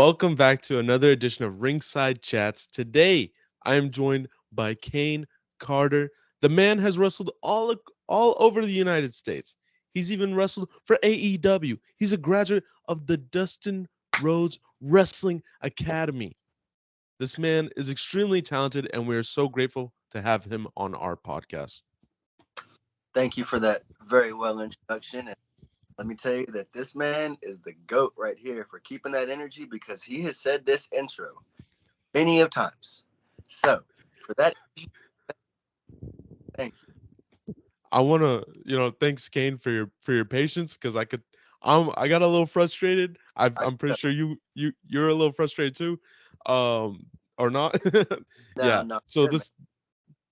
Welcome back to another edition of Ringside Chats. Today, I am joined by Caine Carter. The man has wrestled all over the United States. He's even wrestled for AEW. He's a graduate of the Dustin Rhodes Wrestling Academy. This man is extremely talented, and we are so grateful to have him on our podcast. Thank you for that very well introduction. And let me tell you that this man is the GOAT right here for keeping that energy because he has said this intro many of times. So for that, thank you. I want to, thanks Kane for your patience because I got a little frustrated. I, I'm pretty sure you're a little frustrated too, or not. no, Yeah. no, So good man. this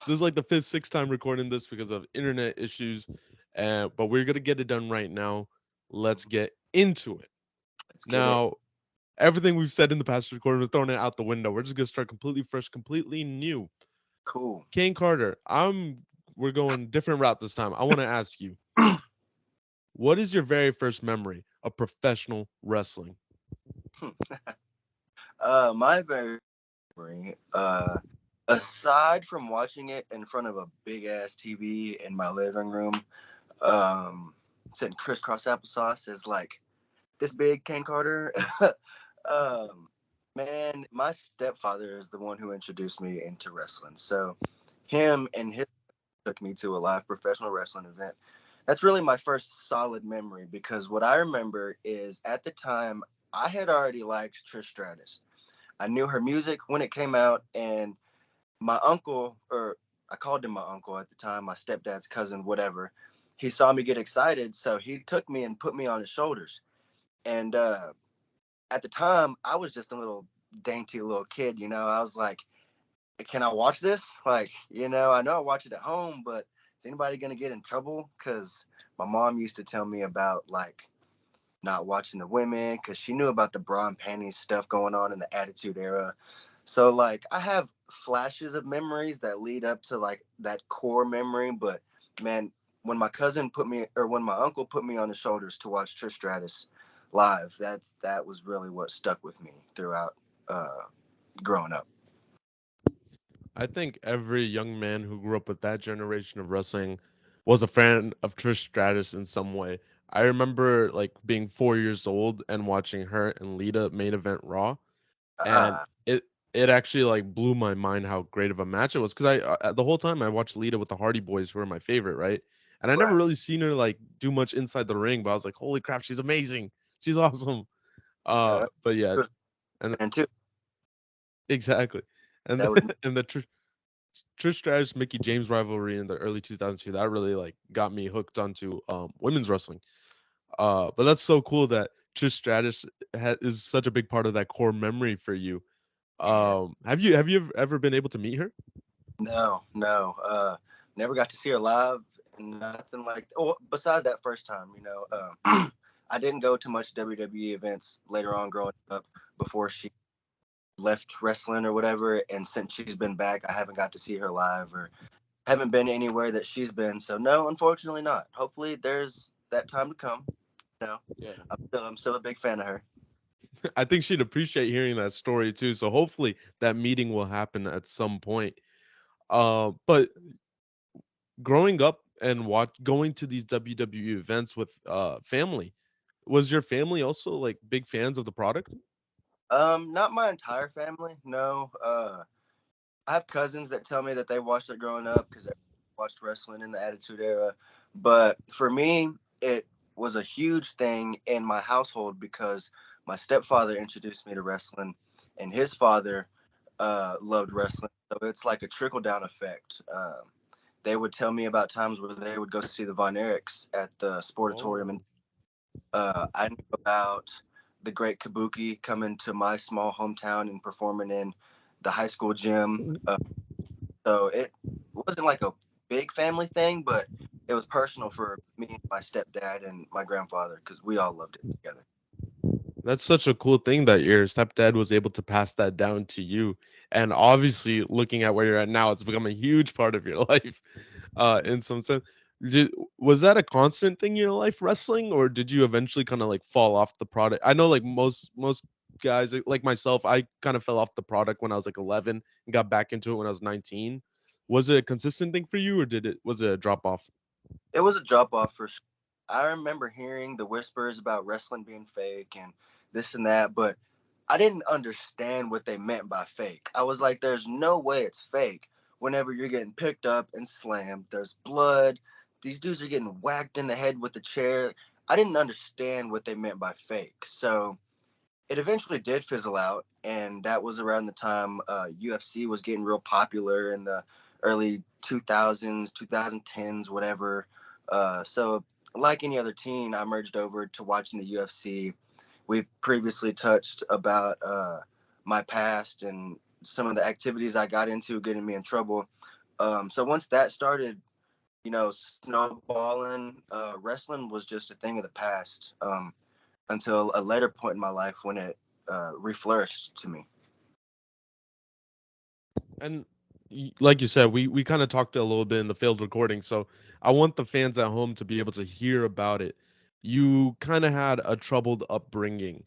is like the fifth, sixth time recording this because of internet issues, but we're gonna get it done right now. Let's get into it Let's get it. now. Everything we've said in the past recording, we're throwing it out the window. We're just gonna start completely fresh, completely new. Cool. Kane Carter, we're going different route this time. I want to ask you, what is your very first memory of professional wrestling? My very memory, aside from watching it in front of a big ass TV in my living room, sitting crisscross applesauce is like this big Caine Carter. um, Man, my stepfather is the one who introduced me into wrestling. So him and his took me to a live professional wrestling event. That's really my first solid memory because what I remember is at the time I had already liked Trish Stratus. I knew her music when it came out, and my uncle, or I called him my uncle at the time, my stepdad's cousin, whatever. He saw me get excited, so he took me and put me on his shoulders. And at the time, I was just a little dainty little kid, I was like, can I watch this? Like, I know I watch it at home, but is anybody going to get in trouble? Because my mom used to tell me about, like, not watching the women because she knew about the bra and panties stuff going on in the Attitude Era. So, like, I have flashes of memories that lead up to, like, that core memory. But, man, when my uncle put me on his shoulders to watch Trish Stratus live, that was really what stuck with me throughout uh, growing up. I think every young man who grew up with that generation of wrestling was a fan of Trish Stratus in some way. I remember like being 4 years old and watching her and Lita main event Raw, and Uh, it actually like blew my mind how great of a match it was because the whole time I watched Lita with the Hardy Boys who were my favorite, right? And I never right. really seen her like do much inside the ring, but I was like, holy crap, she's amazing, she's awesome. Yeah, But yeah, it was and man too. exactly, That and was and the Trish Stratus Mickey James rivalry in the early 2002 that really like got me hooked onto women's wrestling. But that's so cool that Trish Stratus is such a big part of that core memory for you. yeah. Have you ever been able to meet her? No, no. Never got to see her live. Nothing like. Oh, besides that first time, I didn't go to much WWE events later on growing up before she left wrestling or whatever. And since she's been back, I haven't got to see her live or haven't been anywhere that she's been. So no, unfortunately not. Hopefully there's that time to come. No, Yeah. I'm still a big fan of her. I think she'd appreciate hearing that story too. So hopefully that meeting will happen at some point. But growing up and going to these WWE events with family, was your family also like big fans of the product? Not my entire family. No. I have cousins that tell me that they watched it growing up because they watched wrestling in the Attitude Era. But for me, it was a huge thing in my household because my stepfather introduced me to wrestling, and his father loved wrestling. So it's like a trickle down effect. They would tell me about times where they would go see the Von Erichs at the Sportatorium, and Oh. I knew about the great Kabuki coming to my small hometown and performing in the high school gym. So it wasn't like a big family thing, but it was personal for me, my stepdad, and my grandfather because we all loved it together. That's such a cool thing that your stepdad was able to pass that down to you. And obviously, looking at where you're at now, it's become a huge part of your life, in some sense. Was that a constant thing in your life, wrestling, or did you eventually kind of like fall off the product? I know, like most guys like myself, I kind of fell off the product when I was like 11 and got back into it when I was 19. Was it a consistent thing for you, or did it was it a drop off? It was a drop off for sure. I remember hearing the whispers about wrestling being fake and this and that, but I didn't understand what they meant by fake. I was like, there's no way it's fake. Whenever you're getting picked up and slammed, there's blood. These dudes are getting whacked in the head with the chair. I didn't understand what they meant by fake. So it eventually did fizzle out, and that was around the time UFC was getting real popular in the early 2000s, 2010s, whatever. So, like any other teen, I merged over to watching the UFC. We've previously touched about my past and some of the activities I got into getting me in trouble. So once that started, snowballing, wrestling was just a thing of the past. Until a later point in my life when it reflourished to me. And like you said, we kind of talked a little bit in the failed recording, so I want the fans at home to be able to hear about it. You kind of had a troubled upbringing,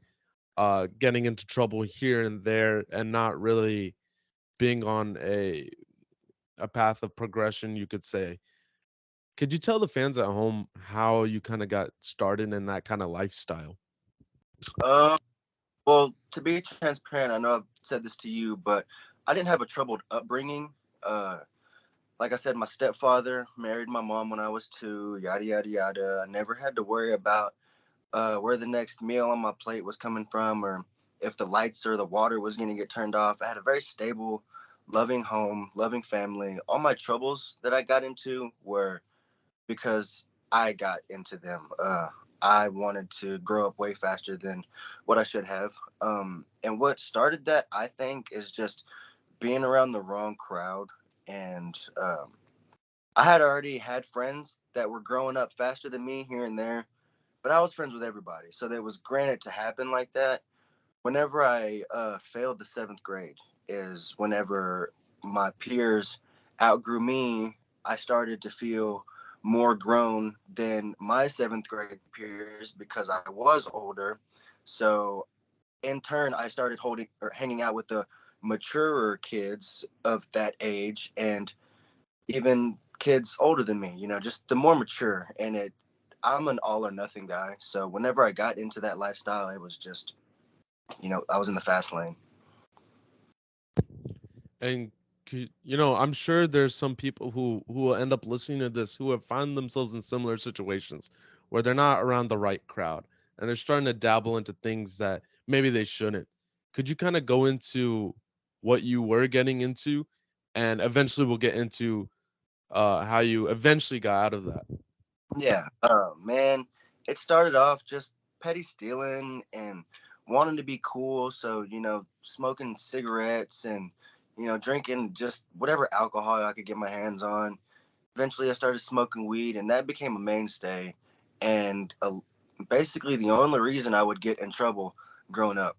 getting into trouble here and there, and not really being on a path of progression, you could say. Could you tell the fans at home how you kind of got started in that kind of lifestyle? Um, well, to be transparent, I know I've said this to you, but I didn't have a troubled upbringing. Uh, like I said, my stepfather married my mom when I was 2, yada, yada, yada. I never had to worry about where the next meal on my plate was coming from or if the lights or the water was going to get turned off. I had a very stable, loving home, loving family. All my troubles that I got into were because I got into them. I wanted to grow up way faster than what I should have. And what started that, I think, is just being around the wrong crowd. And I had already had friends that were growing up faster than me here and there, but I was friends with everybody. So that was granted to happen like that. Whenever I failed the seventh grade, is whenever my peers outgrew me, I started to feel more grown than my seventh grade peers because I was older. So in turn, I started holding or hanging out with the maturer kids of that age and even kids older than me, just the more mature. And I'm an all or nothing guy. So whenever I got into that lifestyle, it was just, I was in the fast lane. And I'm sure there's some people who will end up listening to this who have found themselves in similar situations where they're not around the right crowd and they're starting to dabble into things that maybe they shouldn't. Could you kind of go into what you were getting into, and eventually we'll get into how you eventually got out of that? Yeah, man, it started off just petty stealing and wanting to be cool. So, smoking cigarettes and, drinking just whatever alcohol I could get my hands on. Eventually, I started smoking weed, and that became a mainstay. And basically, the only reason I would get in trouble growing up.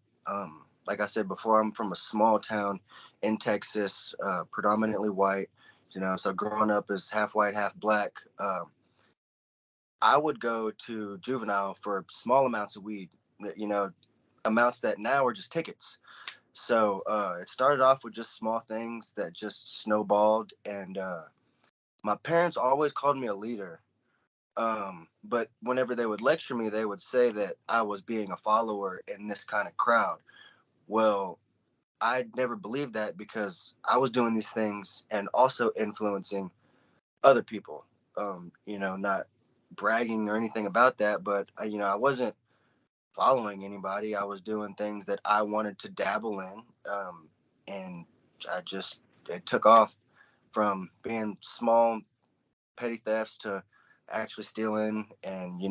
Like I said before, I'm from a small town in Texas, predominantly white. So growing up as half white, half black. I would go to juvenile for small amounts of weed, you know, amounts that now are just tickets. So it started off with just small things that just snowballed. And my parents always called me a leader. But whenever they would lecture me, they would say that I was being a follower in this kind of crowd. Well, I never believed that because I was doing these things and also influencing other people. Not bragging or anything about that, but I wasn't following anybody. I was doing things that I wanted to dabble in, and I just it took off from being small petty thefts to actually stealing and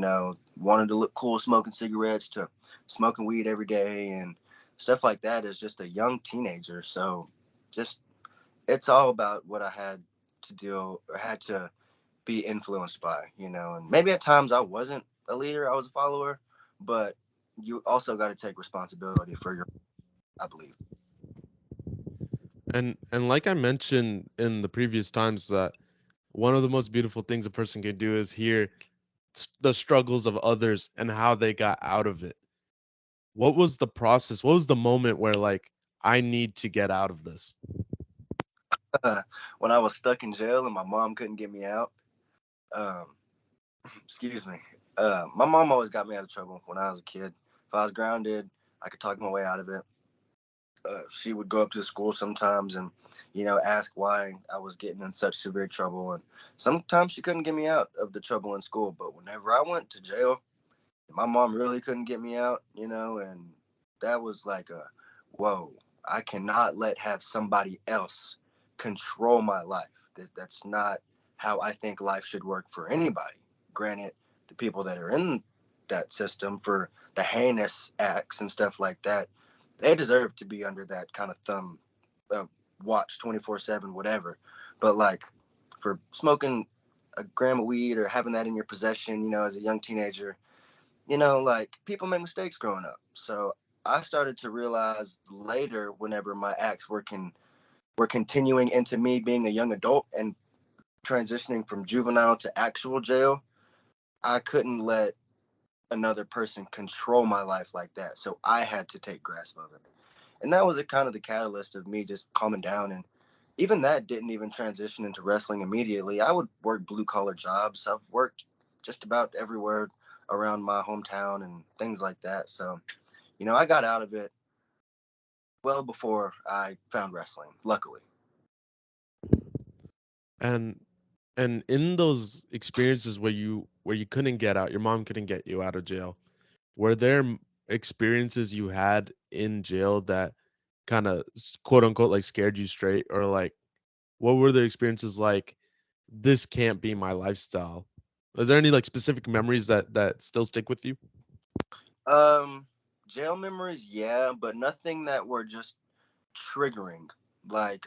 wanting to look cool smoking cigarettes to smoking weed every day and stuff like that as just a young teenager. So just it's all about what I had to do or had to be influenced by, and maybe at times I wasn't a leader, I was a follower, but you also got to take responsibility for your, I believe. And like I mentioned in the previous times, that one of the most beautiful things a person can do is hear the struggles of others and how they got out of it. What was the process? What was the moment where like I need to get out of this? When I was stuck in jail and my mom couldn't get me out. Um, excuse me. My mom always got me out of trouble when I was a kid. If I was grounded, I could talk my way out of it. She would go up to the school sometimes and, ask why I was getting in such severe trouble. And sometimes she couldn't get me out of the trouble in school. But whenever I went to jail, my mom really couldn't get me out, and that was like whoa, I cannot let have somebody else control my life. That's not how I think life should work for anybody. Granted, the people that are in that system for the heinous acts and stuff like that, they deserve to be under that kind of thumb, uh, watch 24/7, whatever. But like for smoking a gram of weed or having that in your possession, as a young teenager, like people make mistakes growing up. So I started to realize later, whenever my acts were continuing into me being a young adult and transitioning from juvenile to actual jail, I couldn't let another person control my life like that. So I had to take grasp of it. And that was a kind of the catalyst of me just calming down. And even that didn't even transition into wrestling immediately. I would work blue collar jobs. I've worked just about everywhere around my hometown and things like that. So, I got out of it well before I found wrestling, luckily. And in those experiences where you couldn't get out, your mom couldn't get you out of jail. Were there experiences you had in jail that kind of quote unquote like scared you straight, or like what were the experiences like? This can't be my lifestyle. Are there any like specific memories that still stick with you? Um, Jail memories, yeah, but nothing that were just triggering. Like,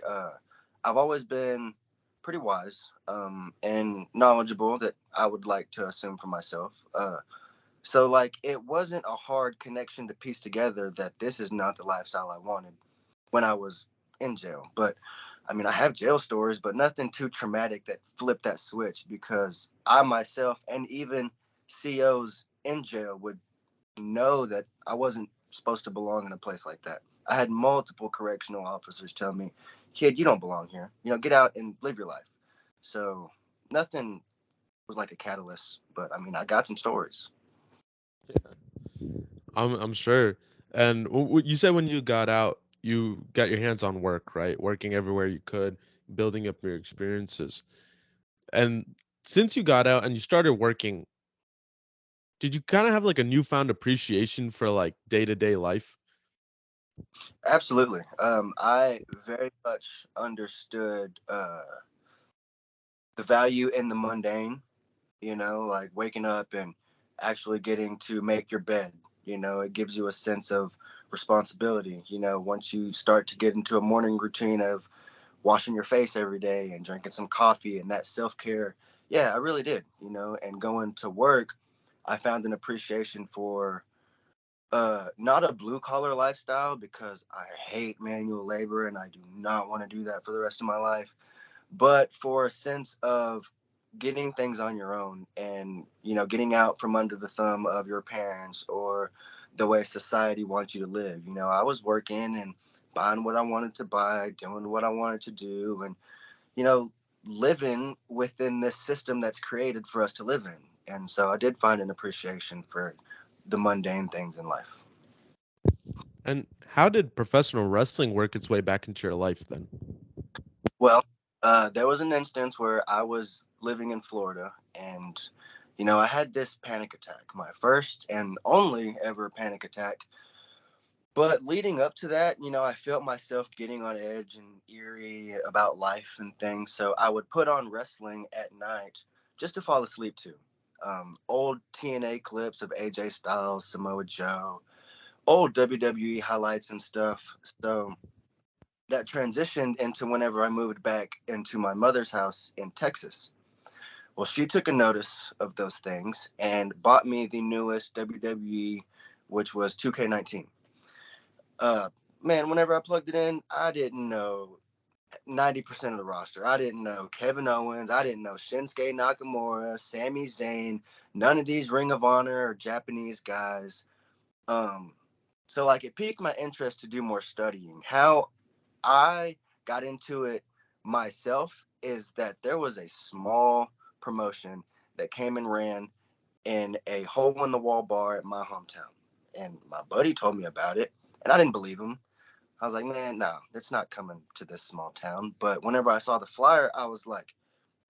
I've always been pretty wise, and knowledgeable, that I would like to assume for myself. So like it wasn't a hard connection to piece together that this is not the lifestyle I wanted when I was in jail. But I mean, I have jail stories, but nothing too traumatic that flipped that switch, because I myself and even COs in jail would know that I wasn't supposed to belong in a place like that. I had multiple correctional officers tell me, "Kid, you don't belong here. Get out and live your life." So nothing was like a catalyst, but I mean, I got some stories. I'm sure. And you said when you got out, you got your hands on work, right? Working everywhere you could, building up your experiences. And since you got out and you started working, did you kind of have like a newfound appreciation for like day-to-day life? Absolutely. I very much understood the value in the mundane, like waking up and actually getting to make your bed. It gives you a sense of responsibility. Once you start to get into a morning routine of washing your face every day and drinking some coffee and that self care, yeah, I really did, and going to work, I found an appreciation for not a blue collar lifestyle, because I hate manual labor and I do not want to do that for the rest of my life, but for a sense of getting things on your own and, getting out from under the thumb of your parents or the way society wants you to live. I was working and buying what I wanted to buy, doing what I wanted to do, and, you know, living within this system that's created for us to live in. And so I did find an appreciation for the mundane things in life. And how did professional wrestling work its way back into your life then? Well, there was an instance where I was living in Florida, and I had this panic attack, my first and only ever panic attack. But leading up to that, I felt myself getting on edge and eerie about life and things. So I would put on wrestling at night just to fall asleep to. Old TNA clips of AJ Styles, Samoa Joe, old WWE highlights and stuff. So that transitioned into whenever I moved back into my mother's house in Texas. Well, she took a notice of those things and bought me the newest WWE, which was 2K19. Uh, Man, whenever I plugged it in, I didn't know 90% of the roster. I didn't know Kevin Owens. I didn't know Shinsuke Nakamura, Sami Zayn, none of these Ring of Honor or Japanese guys. Um, So like it piqued my interest to do more studying. How I got into it myself is that there was a small promotion that came and ran in a hole in the wall bar at my hometown. And my buddy told me about it, and I didn't believe him. I was like, man, no, it's not coming to this small town. But whenever I saw the flyer, I was like,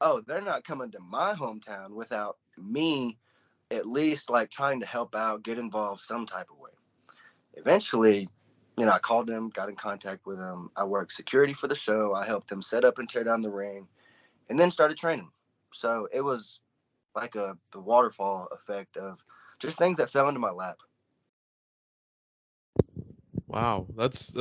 oh, they're not coming to my hometown without me at least like trying to help out, get involved some type of way. Eventually, I called him, got in contact with him. I worked security for the show. I helped them set up and tear down the ring, and then started training. So it was like the waterfall effect of just things that fell into my lap. Wow, that's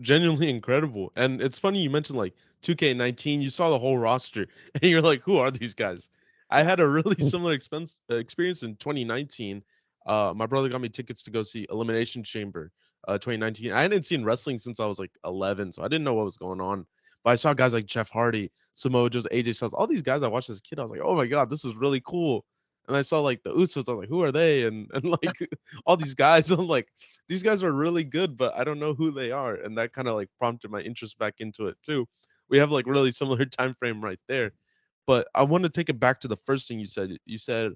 genuinely incredible. And it's funny you mentioned like 2K19. You saw the whole roster, and you're like, "Who are these guys?" I Yeah. had a really similar experience in 2019. My brother got me tickets to go see Elimination Chamber, 2019. I hadn't seen wrestling since I was like 11, so I didn't know what was going on. But I saw guys like Jeff Hardy, Samoa Joe, AJ Styles, all these guys I watched as a kid. I was like, "Oh my god, this is really cool." And I saw like the Usos. I was like, "Who are they?" And like all these guys. I'm like, these guys are really good, but I don't know who they are, and that kind of like prompted my interest back into it too. We have like really similar time frame right there. But I want to take it back to the first thing you said. You said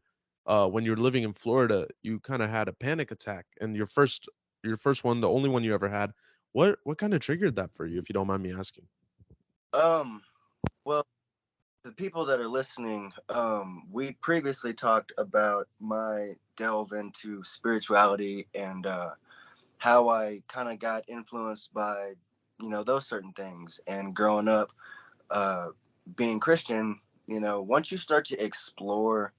when you're living in Florida, you kind of had a panic attack, and your first one, the only one you ever had. What kind of triggered that for you, if you don't mind me asking? Um. Well, the people that are listening, we previously talked about my delve into spirituality and how I kind of got influenced by, those certain things. And growing up, uh, being Christian, once you start to explore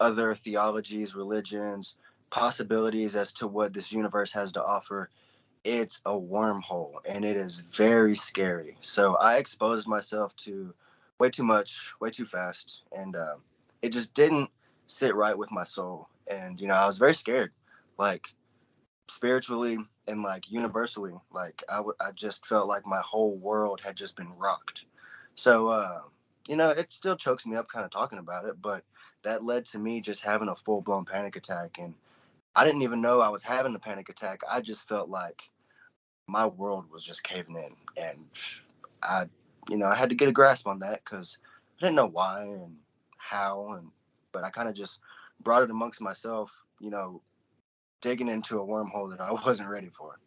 other theologies, religions, possibilities as to what this universe has to offer, it's a wormhole and it is very scary. So I exposed myself to way too much, way too fast, and it just didn't sit right with my soul. And I was very scared, like spiritually and like universally. Like I just felt like my whole world had just been rocked. So it still chokes me up kind of talking about it, but that led to me just having a full blown panic attack, and I didn't even know I was having the panic attack. I just felt like my world was just caving in, and I, I had to get a grasp on that because I didn't know why and how, but I kind of just brought it amongst myself, digging into a wormhole that I wasn't ready for.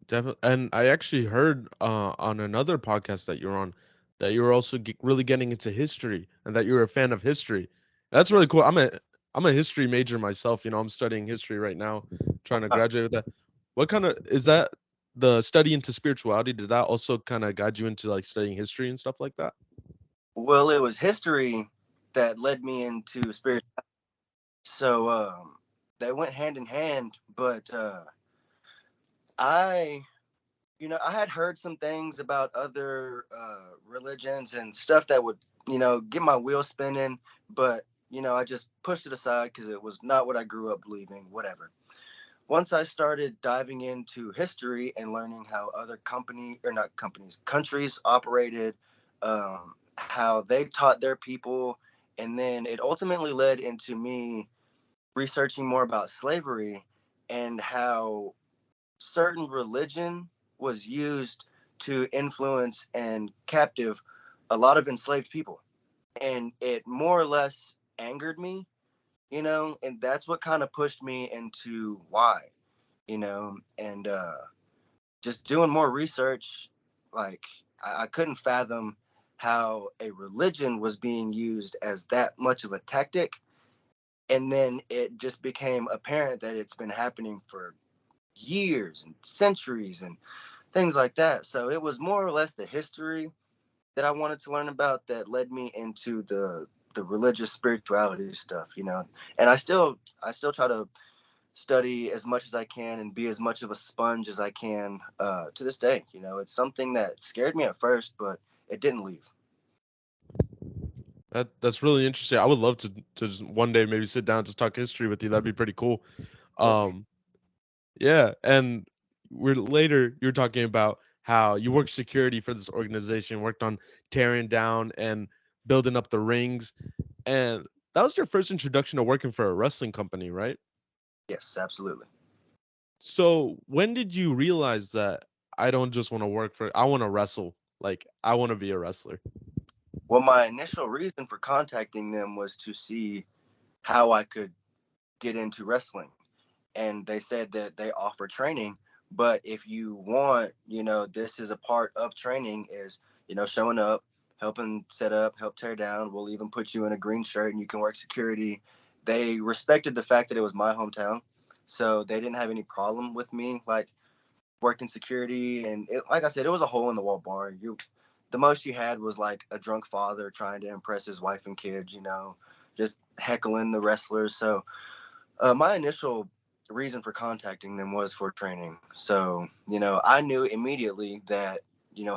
Definitely, and I actually heard on another podcast that you're on that you were also really getting into history and that you're a fan of history. That's really Yes. cool. I'm a history major myself. I'm studying history right now, trying to graduate with that. What kind of is that? The study into spirituality, did that also kind of guide you into like studying history and stuff like that? Well, it was history that led me into spirit. So they went hand in hand, but I I had heard some things about other religions and stuff that would, get my wheels spinning, but, I just pushed it aside because it was not what I grew up believing, whatever. Once I started diving into history and learning how other or not companies, countries operated, how they taught their people, and then it ultimately led into me researching more about slavery and how certain religion was used to influence and captive a lot of enslaved people. And it more or less angered me, and that's what kind of pushed me into why, and just doing more research. Like, I couldn't fathom how a religion was being used as that much of a tactic. And then it just became apparent that it's been happening for years and centuries and things like that. So it was more or less the history that I wanted to learn about that led me into the religious spirituality stuff, And I still try to study as much as I can and be as much of a sponge as I can to this day. It's something that scared me at first, but it didn't leave. That's really interesting. I would love to just one day maybe sit down and just talk history with you. That'd be pretty cool. Perfect. Um, Yeah, and we're later you're talking about how you worked security for this organization, worked on tearing down and building up the rings, and that was your first introduction to working for a wrestling company, right? Yes, absolutely. So when did you realize that I don't just want to work for I want to wrestle? Like I want to be a wrestler. Well, my initial reason for contacting them was to see how I could get into wrestling. And they said that they offer training, but if you want, this is a part of training is, showing up, helping set up, help tear down. We'll even put you in a green shirt and you can work security. They respected the fact that it was my hometown. So they didn't have any problem with me like working security, and like I said, it was a hole in the wall bar. The most you had was like a drunk father trying to impress his wife and kids, just heckling the wrestlers. So my initial reason for contacting them was for training. So, I knew immediately that,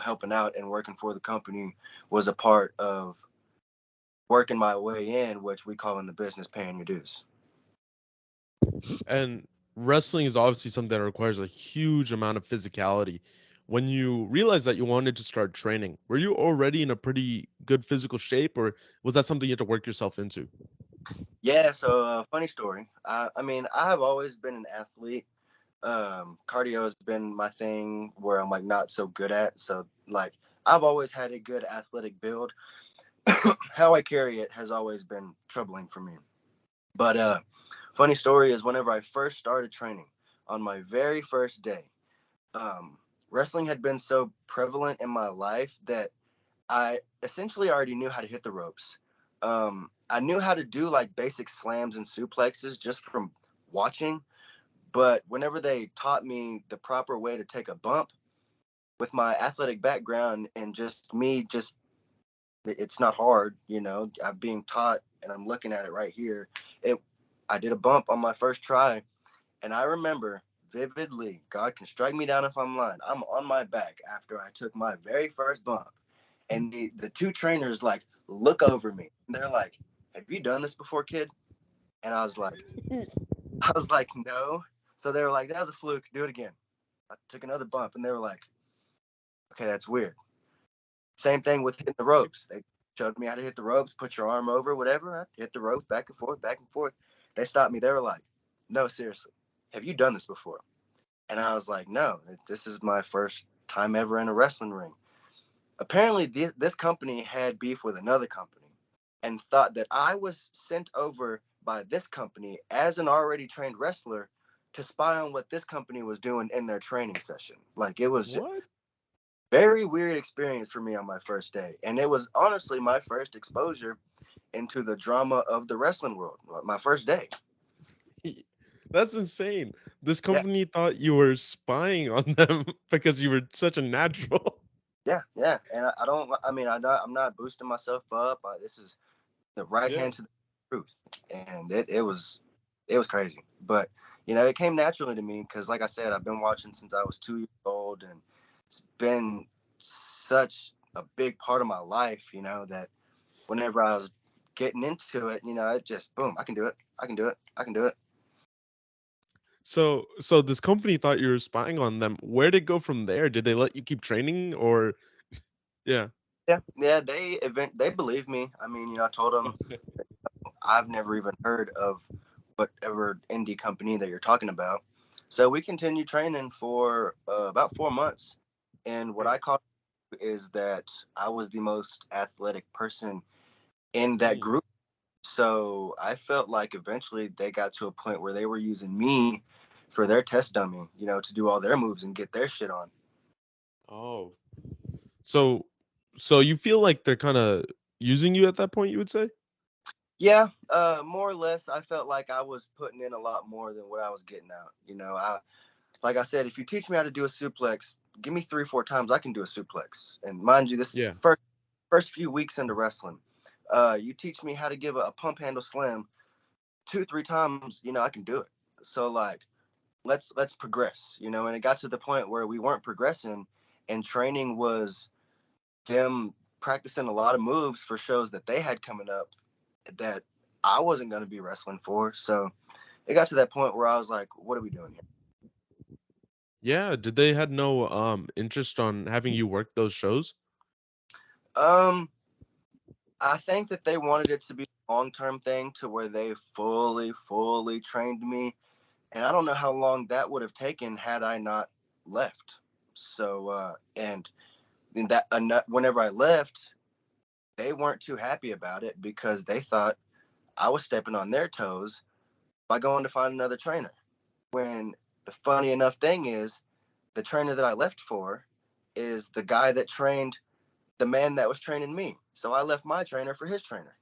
helping out and working for the company was a part of working my way in, which we call in the business paying your dues. And wrestling is obviously something that requires a huge amount of physicality. When you realized that you wanted to start training, were you already in a pretty good physical shape, or was that something you had to work yourself into? Yeah, so funny story. I mean, I have always been an athlete. Cardio has been my thing where I'm like not so good at. So like I've always had a good athletic build. How I carry it has always been troubling for me. But funny story is whenever I first started training on my very first day, um, wrestling had been so prevalent in my life that I essentially already knew how to hit the ropes. I knew how to do like basic slams and suplexes just from watching, but whenever they taught me the proper way to take a bump with my athletic background and just me, just it's not hard, I'm being taught and I'm looking at it right here. It, I did a bump on my first try, and I remember vividly. God can strike me down if I'm lying. I'm on my back after I took my very first bump, and the two trainers like look over me. And they're like, "Have you done this before, kid?" And I was like, "No." So they were like, "That was a fluke. Do it again." I took another bump, and they were like, "Okay, that's weird." Same thing with hitting the ropes. They showed me how to hit the ropes, put your arm over, whatever. I hit the ropes back and forth, back and forth. They stopped me. They were like, "No, seriously, have you done this before?" And I was like, "No, this is my first time ever in a wrestling ring." Apparently, this company had beef with another company and thought that I was sent over by this company as an already trained wrestler to spy on what this company was doing in their training session. Like it was just What? very weird experience for me on my first day. And it was honestly my first exposure into the drama of the wrestling world. My first day. That's insane. This Yeah. company thought you were spying on them because you were such a natural. Yeah, yeah, and I don't. I mean, I'm not boosting myself up. This is the right Yeah. hand to the truth, and it was crazy. But it came naturally to me because, like I said, I've been watching since I was 2 years old, and it's been such a big part of my life. That whenever I was getting into it, it just boom, I can do it, I can do it, I can do it. So this company thought you were spying on them. Where did it go from there? Did they let you keep training or yeah. Yeah, yeah, they believe me. I mean, I told them I've never even heard of whatever indie company that you're talking about. So we continued training for about 4 months. And what Yeah. I caught is that I was the most athletic person in that Mm. group. So I felt like eventually they got to a point where they were using me for their test dummy, to do all their moves and get their shit on. Oh. So so you feel like they're kind of using you at that point, you would say? Yeah, more or less, I felt like I was putting in a lot more than what I was getting out. Like I said, if you teach me how to do a suplex, give me 3, 4 times, I can do a suplex. And mind you, this Yeah. first few weeks into wrestling, you teach me how to give a pump handle slam 2, 3 times, I can do it. So like, let's progress, And it got to the point where we weren't progressing, and training was them practicing a lot of moves for shows that they had coming up that I wasn't going to be wrestling for. So it got to that point where I was like, what are we doing here? Yeah, did they had no interest on having you work those shows? Um, I think that they wanted it to be a long term thing to where they fully trained me. And I don't know how long that would have taken had I not left. So and in that whenever I left, they weren't too happy about it because they thought I was stepping on their toes by going to find another trainer. When the funny enough thing is, the trainer that I left for is the guy that trained the man that was training me. So I left my trainer for his trainer.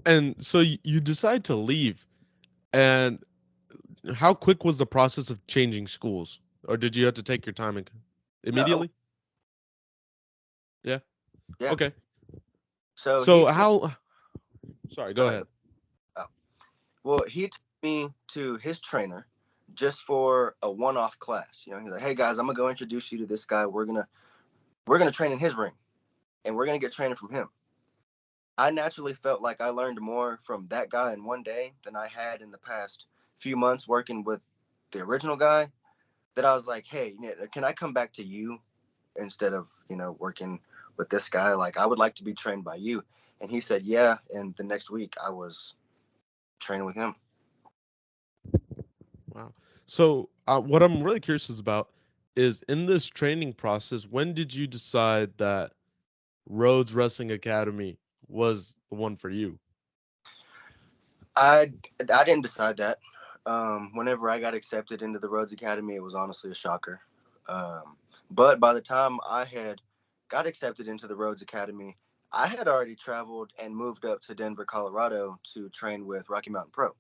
And so you decide to leave. And how quick was the process of changing schools? Or did you have to take your time and No, immediately? Yeah. yeah. Okay. So he So took. how sorry, go Sorry. ahead. Oh. Well, he took me to his trainer just for a one-off class. You know, he's like, "Hey guys, I'm gonna go introduce you to this guy. We're gonna train in his ring, and we're gonna get training from him." I naturally felt like I learned more from that guy in one day than I had in the past few months working with the original guy. That I was like, "Hey, can I come back to you instead of working with this guy? Like, I would like to be trained by you." And he said, "Yeah." And the next week, I was training with him. Wow. So what I'm really curious about is in this training process, when did you decide that Rhodes Wrestling Academy was the one for you? I didn't decide that. Whenever I got accepted into the Rhodes Academy, it was honestly a shocker. But by the time I had got accepted into the Rhodes Academy, I had already traveled and moved up to Denver, Colorado to train with Rocky Mountain Pro.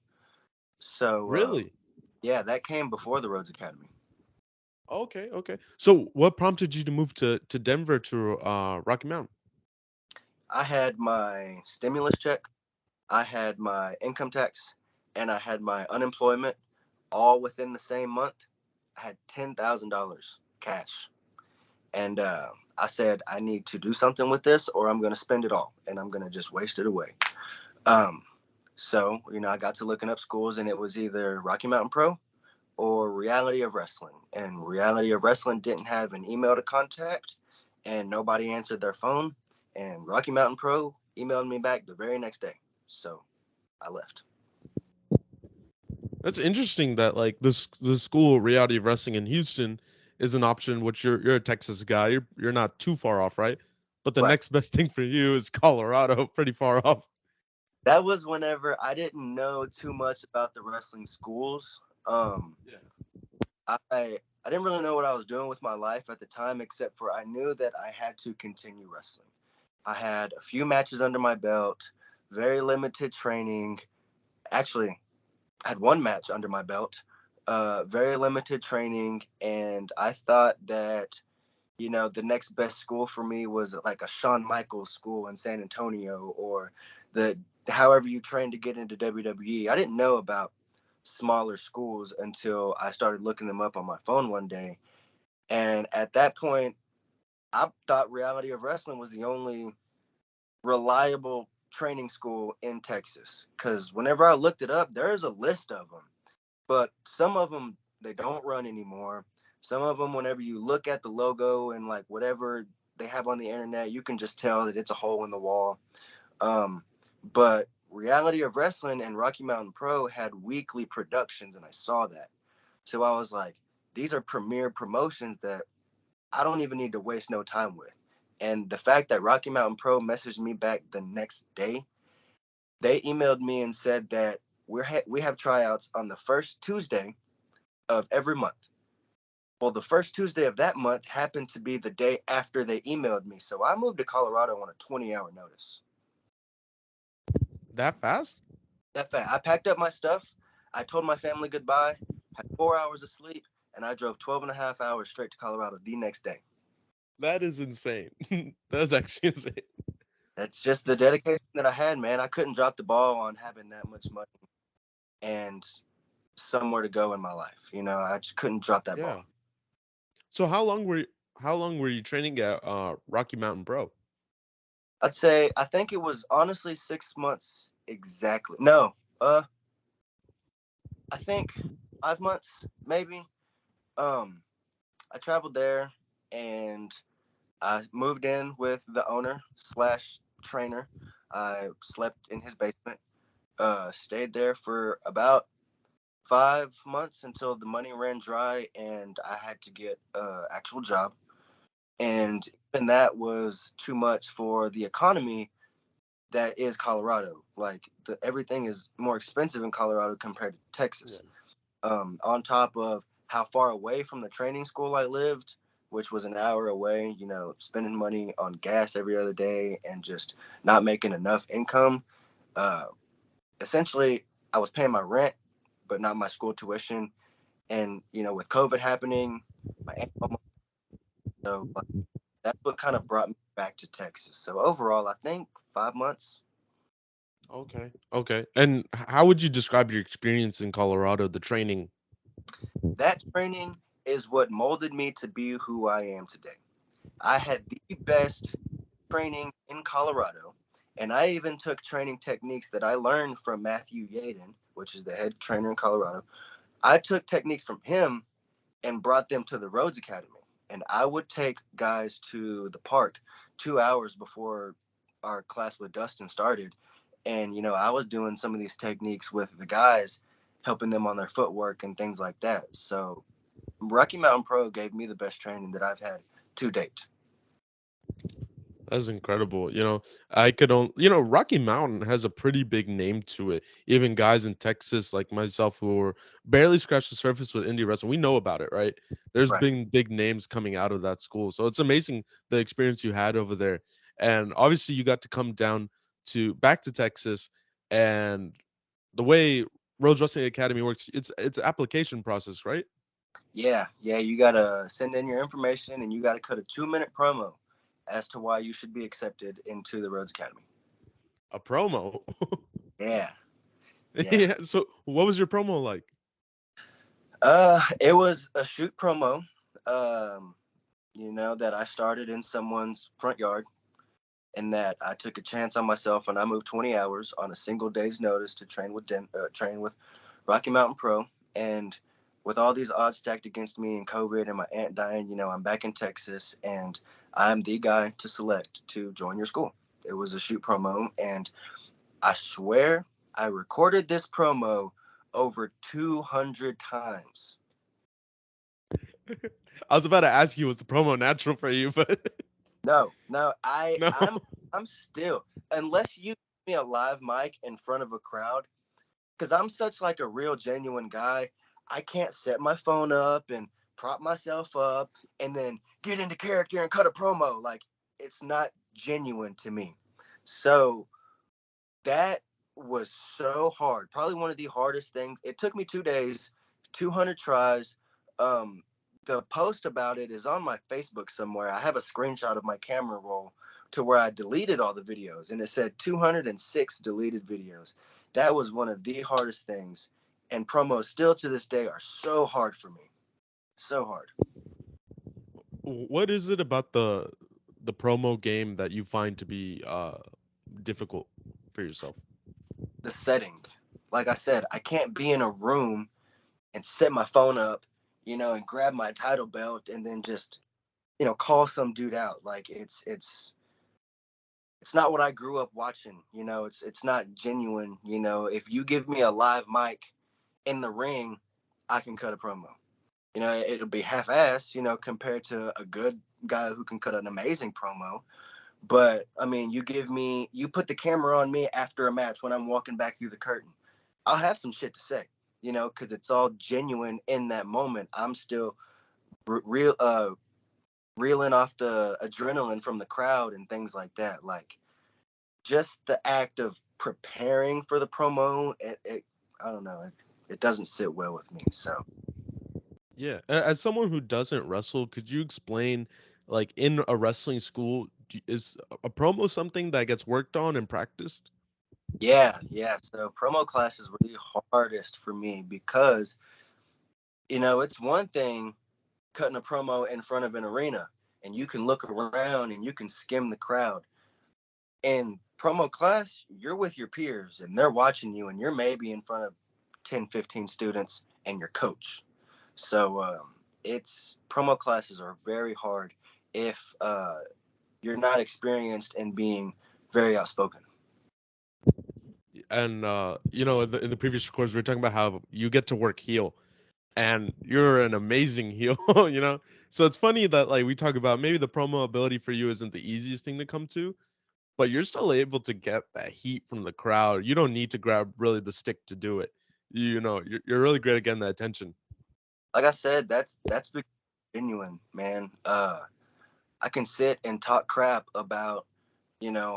So Really? yeah, that came before the Rhodes Academy. Okay, okay. So what prompted you to move to Denver to Rocky Mountain? I had my stimulus check, I had my income tax, and I had my unemployment all within the same month. I had $10,000 cash. And I said, I need to do something with this or I'm going to spend it all and I'm going to just waste it away. Um, so, I got to looking up schools and it was either Rocky Mountain Pro or Reality of Wrestling. And Reality of Wrestling didn't have an email to contact and nobody answered their phone. And Rocky Mountain Pro emailed me back the very next day. So I left. That's interesting that like the school Reality of Wrestling in Houston is an option, which you're a Texas guy. You're not too far off, right? But the Right. next best thing for you is Colorado, pretty far off. That was whenever I didn't know too much about the wrestling schools. Yeah. I didn't really know what I was doing with my life at the time, except for I knew that I had to continue wrestling. I had a few matches under my belt, very limited training. Actually, I had one match under my belt, very limited training, and I thought that the next best school for me was like a Shawn Michaels school in San Antonio or the however you train to get into WWE. I didn't know about smaller schools until I started looking them up on my phone one day. And at that point, I thought Reality of Wrestling was the only reliable training school in Texas. Because whenever I looked it up, there's a list of them, but some of them they don't run anymore. Some of them, whenever you look at the logo and like whatever they have on the internet, you can just tell that it's a hole in the wall. Um, but Reality of Wrestling and Rocky Mountain Pro had weekly productions, and I saw that. So I was like, these are premier promotions that I don't even need to waste no time with. And the fact that Rocky Mountain Pro messaged me back the next day, they emailed me and said that we have tryouts on the first Tuesday of every month. Well, the first Tuesday of that month happened to be the day after they emailed me. So I moved to Colorado on a 20-hour notice. That fast? That fact, I packed up my stuff. I told my family goodbye, had 4 hours of sleep, and I drove 12 and a half hours straight to Colorado the next day. That is insane. That's actually insane. That's just the dedication that I had, man. I couldn't drop the ball on having that much money and somewhere to go in my life. I just couldn't drop that ball. Yeah. So how long were you training at Rocky Mountain Pro? I'd say I think it was honestly 6 months exactly. No, I think 5 months maybe. Um, I traveled there and I moved in with the owner slash trainer. I slept in his basement. Stayed there for about 5 months until the money ran dry and I had to get an actual job. And even that was too much for the economy that is Colorado. Like everything is more expensive in Colorado compared to Yeah. Texas. On top of how far away from the training school I lived, which was an hour away, spending money on gas every other day and just not making enough income. Uh, Essentially, I was paying my rent, but not my school tuition. And, with COVID happening, my aunt almost, so like, that's what kind of brought me back to Texas. So overall, I think 5 months. Okay. Okay. And how would you describe your experience in Colorado, the training? That training is what molded me to be who I am today. I had the best training in Colorado, and I even took training techniques that I learned from Matthew Yaden, which is the head trainer in Colorado. I took techniques from him and brought them to the Rhodes Academy. And I would take guys to the park 2 hours before our class with Dustin started. And, I was doing some of these techniques with the guys, helping them on their footwork and things like that. So Rocky Mountain Pro gave me the best training that I've had to date. That's incredible. I could only, Rocky Mountain has a pretty big name to it. Even guys in Texas like myself who are barely scratched the surface with indie wrestling, we know about it, right? There's Right. been big names coming out of that school. So it's amazing the experience you had over there. And obviously you got to come down to back to Texas, and the way Rhodes Wrestling Academy works, it's an application process, right? Yeah, yeah, you gotta send in your information and you gotta cut a 2-minute promo as to why you should be accepted into the Rhodes Academy. A promo. Yeah, yeah. Yeah. So what was your promo like? It was a shoot promo, um, that I started in someone's front yard, and that I took a chance on myself and I moved 20 hours on a single day's notice to train with Rocky Mountain Pro. And with all these odds stacked against me and COVID and my aunt dying, I'm back in Texas and I'm the guy to select to join your school. It was a shoot promo, and I swear I recorded this promo over 200 times. I was about to ask you, was the promo natural for you, but No, no, I no. I'm still, unless you give me a live mic in front of a crowd, because I'm such like a real genuine guy. I can't set my phone up and prop myself up and then get into character and cut a promo. Like, it's not genuine to me. So that was so hard. Probably one of the hardest things. It took me 2 days, 200 tries. Um, the post about it is on my Facebook somewhere. I have a screenshot of my camera roll to where I deleted all the videos, and it said 206 deleted videos. That was one of the hardest things. And promos still to this day are so hard for me. So hard. What is it about the promo game that you find to be difficult for yourself? The setting. Like I said, I can't be in a room and set my phone up, and grab my title belt and then just call some dude out. Like it's not what I grew up watching. It's not genuine. If you give me a live mic in the ring, I can cut a promo. It'll be half-assed, compared to a good guy who can cut an amazing promo. But I mean, you put the camera on me after a match when I'm walking back through the curtain. I'll have some shit to say, because it's all genuine in that moment. I'm still real, reeling off the adrenaline from the crowd and things like that. Like, just the act of preparing for the promo, it I don't know, it doesn't sit well with me. So Yeah, as someone who doesn't wrestle, could you explain, like in a wrestling school, is a promo something that gets worked on and practiced? yeah, yeah. So promo classes were the hardest for me because it's one thing cutting a promo in front of an arena and you can look around and you can skim the crowd. In promo class, you're with your peers and they're watching you and you're maybe in front of 10, 15 students and your coach. So it's promo classes are very hard if you're not experienced in being very outspoken. and in the previous records we were talking about how you get to work heel, and you're an amazing heel, you know. So it's funny that like we talk about maybe the promo ability for you isn't the easiest thing to come to, but you're still able to get that heat from the crowd. You don't need to grab really the stick to do it. You know, you're really great at getting that attention. Like I said, that's genuine, man. I can sit and talk crap about,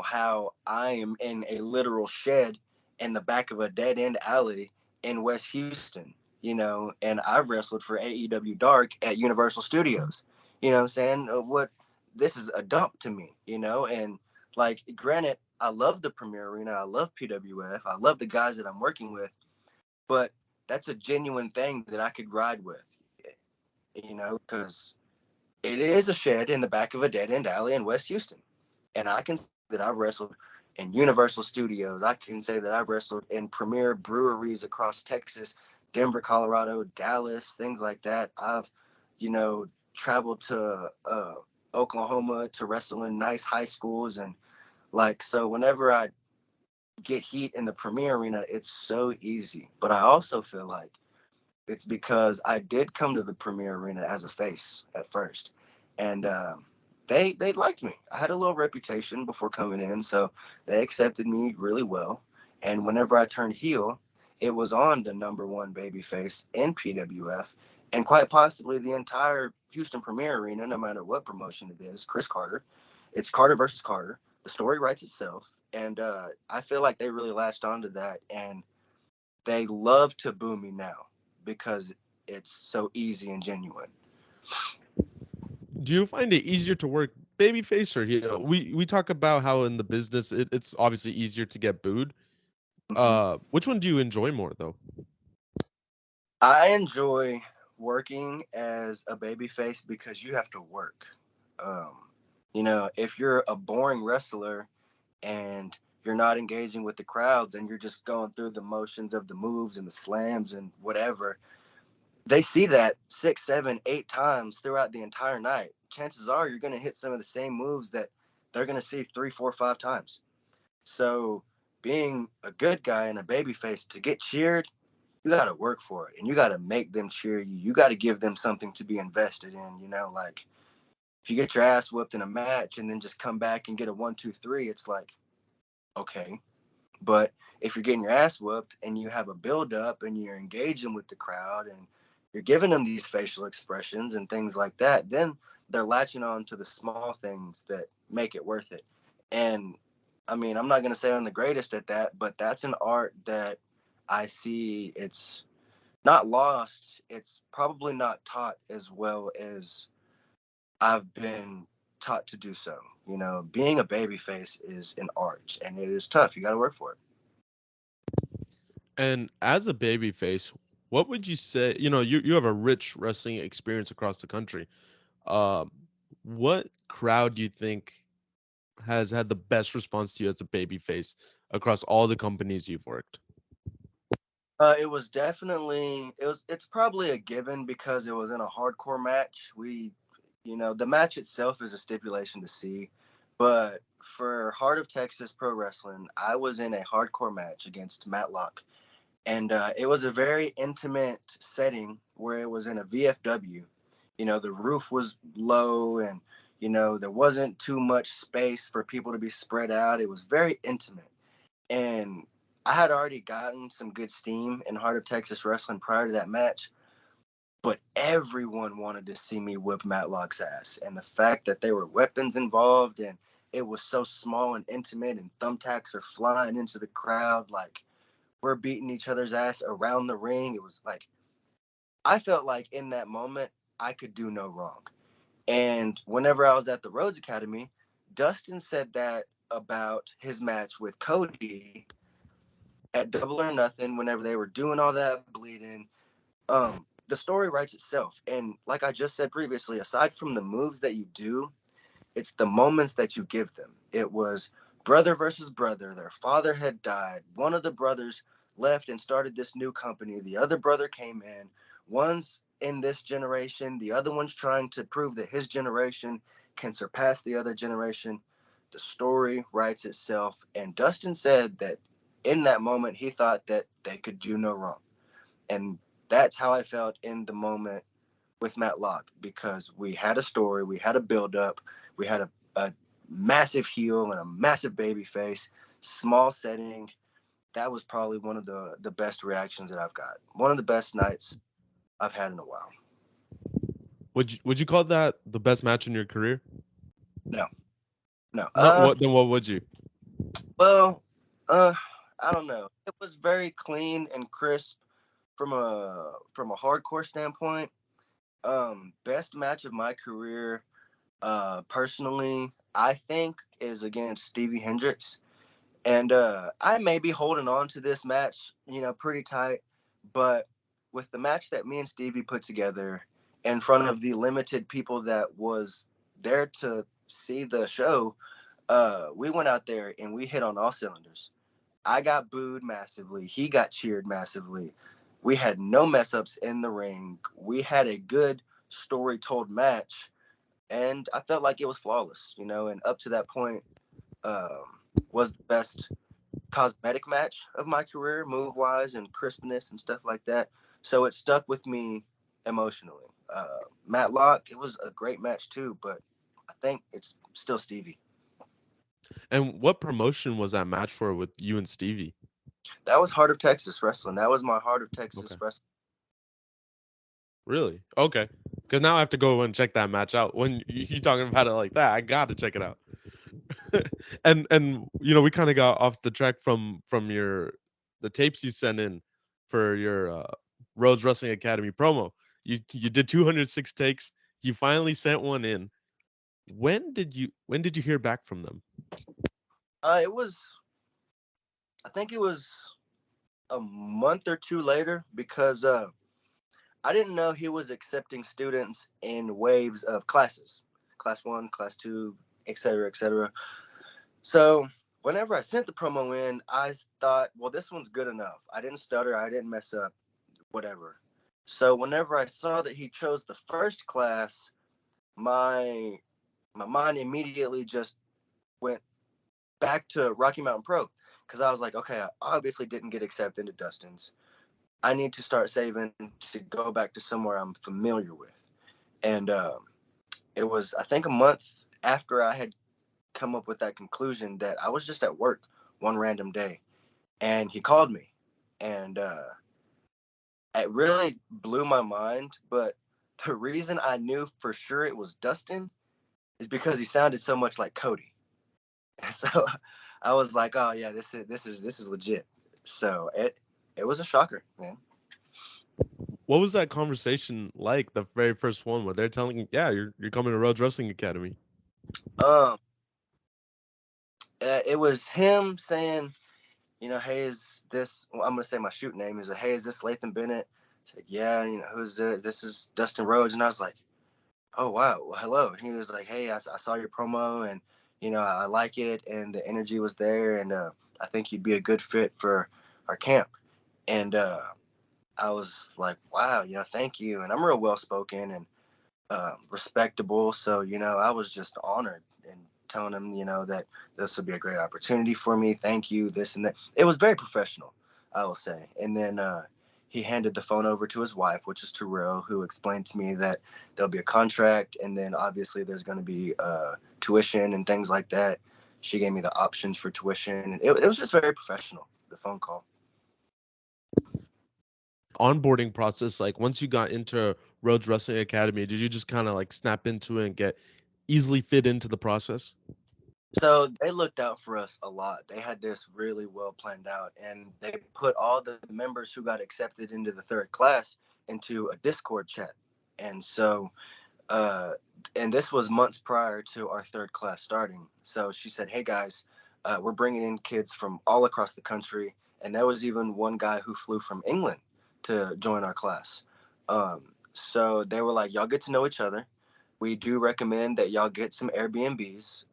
how I am in a literal shed in the back of a dead end alley in West Houston, and I've wrestled for AEW Dark at Universal Studios. You know what I'm saying? What This is a dump to me, and like, granted, I love the Premier Arena, I love PWF, I love the guys that I'm working with, but that's a genuine thing that I could ride with, because it is a shed in the back of a dead end alley in West Houston. And I can say that I've wrestled in Universal Studios. I can say that I've wrestled in premier breweries across Texas, Denver, Colorado, Dallas, things like that. I've, you know, traveled to Oklahoma to wrestle in nice high schools. And like, so whenever I get heat in the premier arena, it's so easy. But I also feel like it's because I did come to the Premier Arena as a face at first, and they liked me. I had a little reputation before coming in, so they accepted me really well. And whenever I turned heel, it was on the number one baby face in PWF, and quite possibly the entire Houston Premier Arena, no matter what promotion it is. Chris Carter, it's Carter versus Carter. The story writes itself, and I feel like they really latched onto that, and they love to boo me now because it's so easy and genuine. Do you find it easier to work babyface or heel? We talk about how in the business it's obviously easier to get booed. Mhm. Which one do you enjoy more though? I enjoy working as a babyface because you have to work. Um, if you're a boring wrestler and you're not engaging with the crowds and you're just going through the motions of the moves and the slams and whatever, they see that 6, 7, 8 times throughout the entire night. Chances are you're going to hit some of the same moves that they're going to see 3, 4, 5 times. So being a good guy and a baby face to get cheered, you got to work for it and you got to make them cheer you. You got to give them something to be invested in. Like, if you get your ass whooped in a match and then just come back and get a 1, 2, 3, it's like, okay. But if you're getting your ass whooped and you have a build up and you're engaging with the crowd and you're giving them these facial expressions and things like that, then they're latching on to the small things that make it worth it. And I mean, I'm not going to say I'm the greatest at that, but that's an art that I see it's not lost. It's probably not taught as well as I've been taught to do so. Being a baby face is an art and it is tough. You got to work for it. And as a babyface, what would you say? You have a rich wrestling experience across the country. Um, what crowd do you think has had the best response to you as a babyface across all the companies you've worked? It was definitely it's probably a given because it was in a hardcore match. The match itself is a stipulation to see, but for Heart of Texas Pro Wrestling, I was in a hardcore match against Matlock, and it was a very intimate setting where it was in a VFW. The roof was low, and there wasn't too much space for people to be spread out. It was very intimate, and I had already gotten some good steam in Heart of Texas Wrestling prior to that match, but everyone wanted to see me whip Matlock's ass. And the fact that there were weapons involved and it was so small and intimate and thumbtacks are flying into the crowd, like we're beating each other's ass around the ring. It was like, I felt like in that moment, I could do no wrong. And whenever I was at the Rhodes Academy, Dustin said that about his match with Cody at Double or Nothing, whenever they were doing all that bleeding. The story writes itself. And like I just said previously, aside from the moves that you do, it's the moments that you give them. It was brother versus brother. Their father had died. One of the brothers left and started this new company. The other brother came in. One's in this generation. The other one's trying to prove that his generation can surpass the other generation. The story writes itself. And Dustin said that in that moment, he thought that they could do no wrong. And that's how I felt in the moment with Matt Locke, because we had a story, we had a build up, we had a massive heel and a massive baby face, small setting. That was probably one of the best reactions that I've got. One of the best nights I've had in a while. Would you call that the best match in your career? No, no. No, what then? What would you? Well, uh, I don't know. It was very clean and crisp from a hardcore standpoint. Best match of my career, personally, I think is against Stevie Hendricks. And I may be holding on to this match, pretty tight. But with the match that me and Stevie put together in front of the limited people that was there to see the show, we went out there and we hit on all cylinders. I got booed massively. He got cheered massively. We had no mess ups in the ring. We had a good story told match, and I felt like it was flawless, and up to that point, was the best cosmetic match of my career, move wise and crispness and stuff like that. So it stuck with me emotionally. Matt Locke, it was a great match too, but I think it's still Stevie. And what promotion was that match for with you and Stevie? That was Heart of Texas Wrestling. That was my Heart of Okay. Texas Wrestling. Really? Okay. Because now I have to go and check that match out. When you talking about it like that, I gotta check it out. And we kind of got off the track from your the tapes you sent in for your Rhodes Wrestling Academy promo. You did 206 takes. You finally sent one in. When did you hear back from them? It was, I think it was a month or two later, because I didn't know he was accepting students in waves of classes, class one, class two, etc., etc. So whenever I sent the promo in, I thought, well, this one's good enough. I didn't stutter, I didn't mess up, whatever. So whenever I saw that he chose the first class, my my mind immediately just went back to Rocky Mountain Pro, because I was like, okay, I obviously didn't get accepted into Dustin's. I need to start saving to go back to somewhere I'm familiar with. And it was, I think, a month after I had come up with that conclusion that I was just at work one random day, and he called me, and it really blew my mind. But the reason I knew for sure it was Dustin is because he sounded so much like Cody. So I was like, oh yeah, this is legit. So it was a shocker, man. What was that conversation like? The very first one where they're telling you, yeah, you're coming to Rhodes Wrestling Academy. Um, it was him saying, hey, is this? Well, I'm gonna say my shoot name. He's like, hey, is this Lathan Bennett? I said, yeah. Who's this? This is Dustin Rhodes. And I was like, oh wow, well, hello. And he was like, hey, I saw your promo, and I like it, and the energy was there, and I think you'd be a good fit for our camp. And I was like, wow, thank you. And I'm real well spoken and respectable. So, I was just honored and telling him, that this would be a great opportunity for me. Thank you, this and that. It was very professional, I will say. And then he handed the phone over to his wife, which is Terrell, who explained to me that there'll be a contract. And then obviously there's going to be tuition and things like that. She gave me the options for tuition. And it was just very professional, the phone call. Onboarding process, like once you got into Rhodes Wrestling Academy, did you just kind of like snap into it and get easily fit into the process? So they looked out for us a lot. They had this really well planned out, and they put all the members who got accepted into the third class into a Discord chat. And so, uh, and this was months prior to our third class starting. So she said, "Hey guys, we're bringing in kids from all across the country," and there was even one guy who flew from England to join our class. So they were like, "Y'all get to know each other. We do recommend that y'all get some Airbnbs.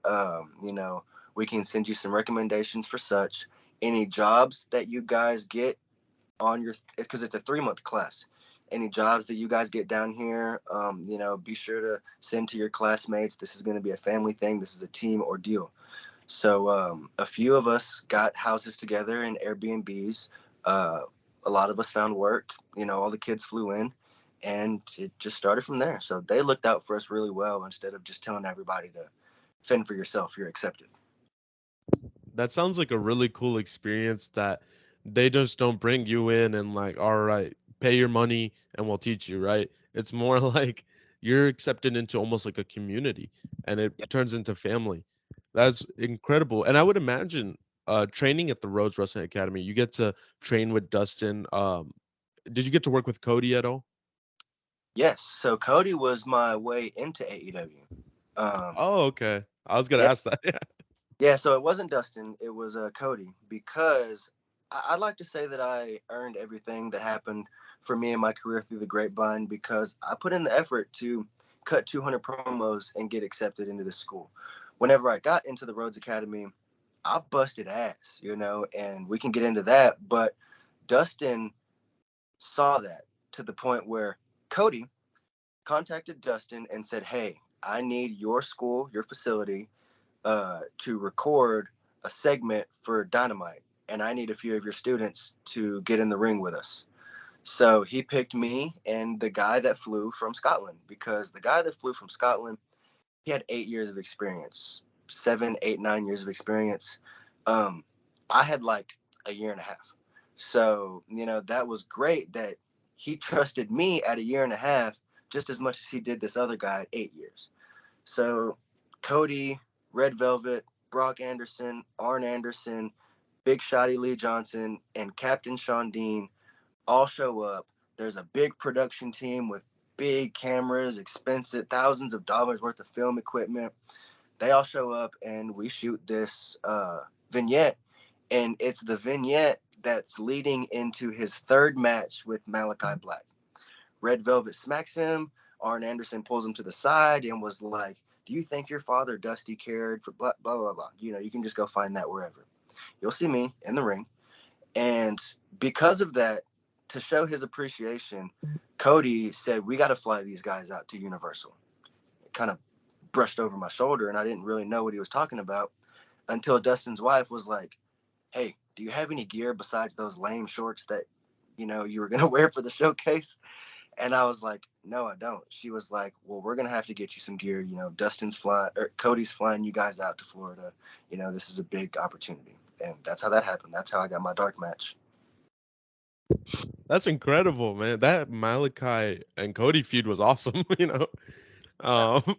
We can send you some recommendations for such. Any jobs that you guys get on your, because it's a 3 month class. Any jobs that you guys get down here, be sure to send to your classmates. This is going to be a family thing. This is a team ordeal." So a few of us got houses together in Airbnbs. Uh, a lot of us found work. All the kids flew in, and it just started from there. So they looked out for us really well instead of just telling everybody to fend for yourself. You're accepted. That sounds like a really cool experience that they just don't bring you in and like, all right, pay your money and we'll teach you, right? It's more like you're accepted into almost like a community and it Yeah. turns into family. That's incredible. And I would imagine training at the Rhodes Wrestling Academy, you get to train with Dustin. Did you get to work with Cody at all? Yes. So Cody was my way into AEW. Um, Oh, okay. I was gonna yeah. ask that. Yeah. Yeah, so it wasn't Dustin, it was Cody, because I'd like to say that I earned everything that happened for me in my career through the grapevine because I put in the effort to cut 200 promos and get accepted into the school. Whenever I got into the Rhodes Academy, I busted ass, and we can get into that. But Dustin saw that to the point where Cody contacted Dustin and said, "Hey, I need your school, your facility, to record a segment for Dynamite, and I need a few of your students to get in the ring with us." So he picked me and the guy that flew from Scotland, because the guy that flew from Scotland, he had 8 years of experience, 7, 8, 9 years of experience. Um, I had like a year and a half. So, that was great that he trusted me at a year and a half just as much as he did this other guy at 8 years. So Cody, Red Velvet, Brock Anderson, Arn Anderson, Big Shotty Lee Johnson, and Captain Sean Dean all show up. There's a big production team with big cameras, expensive thousands of dollars worth of film equipment. They all show up and we shoot this vignette. And it's the vignette that's leading into his third match with Malachi Black. Red Velvet smacks him. Arn Anderson pulls him to the side and was like, "Do you think your father Dusty cared for blah blah blah blah?" You can just go find that wherever. You'll see me in the ring. And because of that, to show his appreciation, Cody said, "We got to fly these guys out to Universal." It kind of brushed over my shoulder, and I didn't really know what he was talking about until Dustin's wife was like, "Hey, do you have any gear besides those lame shorts that you were gonna wear for the showcase?" And I was like, "No, I don't." She was like, "Well, we're gonna have to get you some gear. Dustin's flying, or Cody's flying you guys out to Florida. This is a big opportunity." And that's how that happened. That's how I got my dark match. That's incredible, man. That Malachi and Cody feud was awesome, you know. Yeah. Um,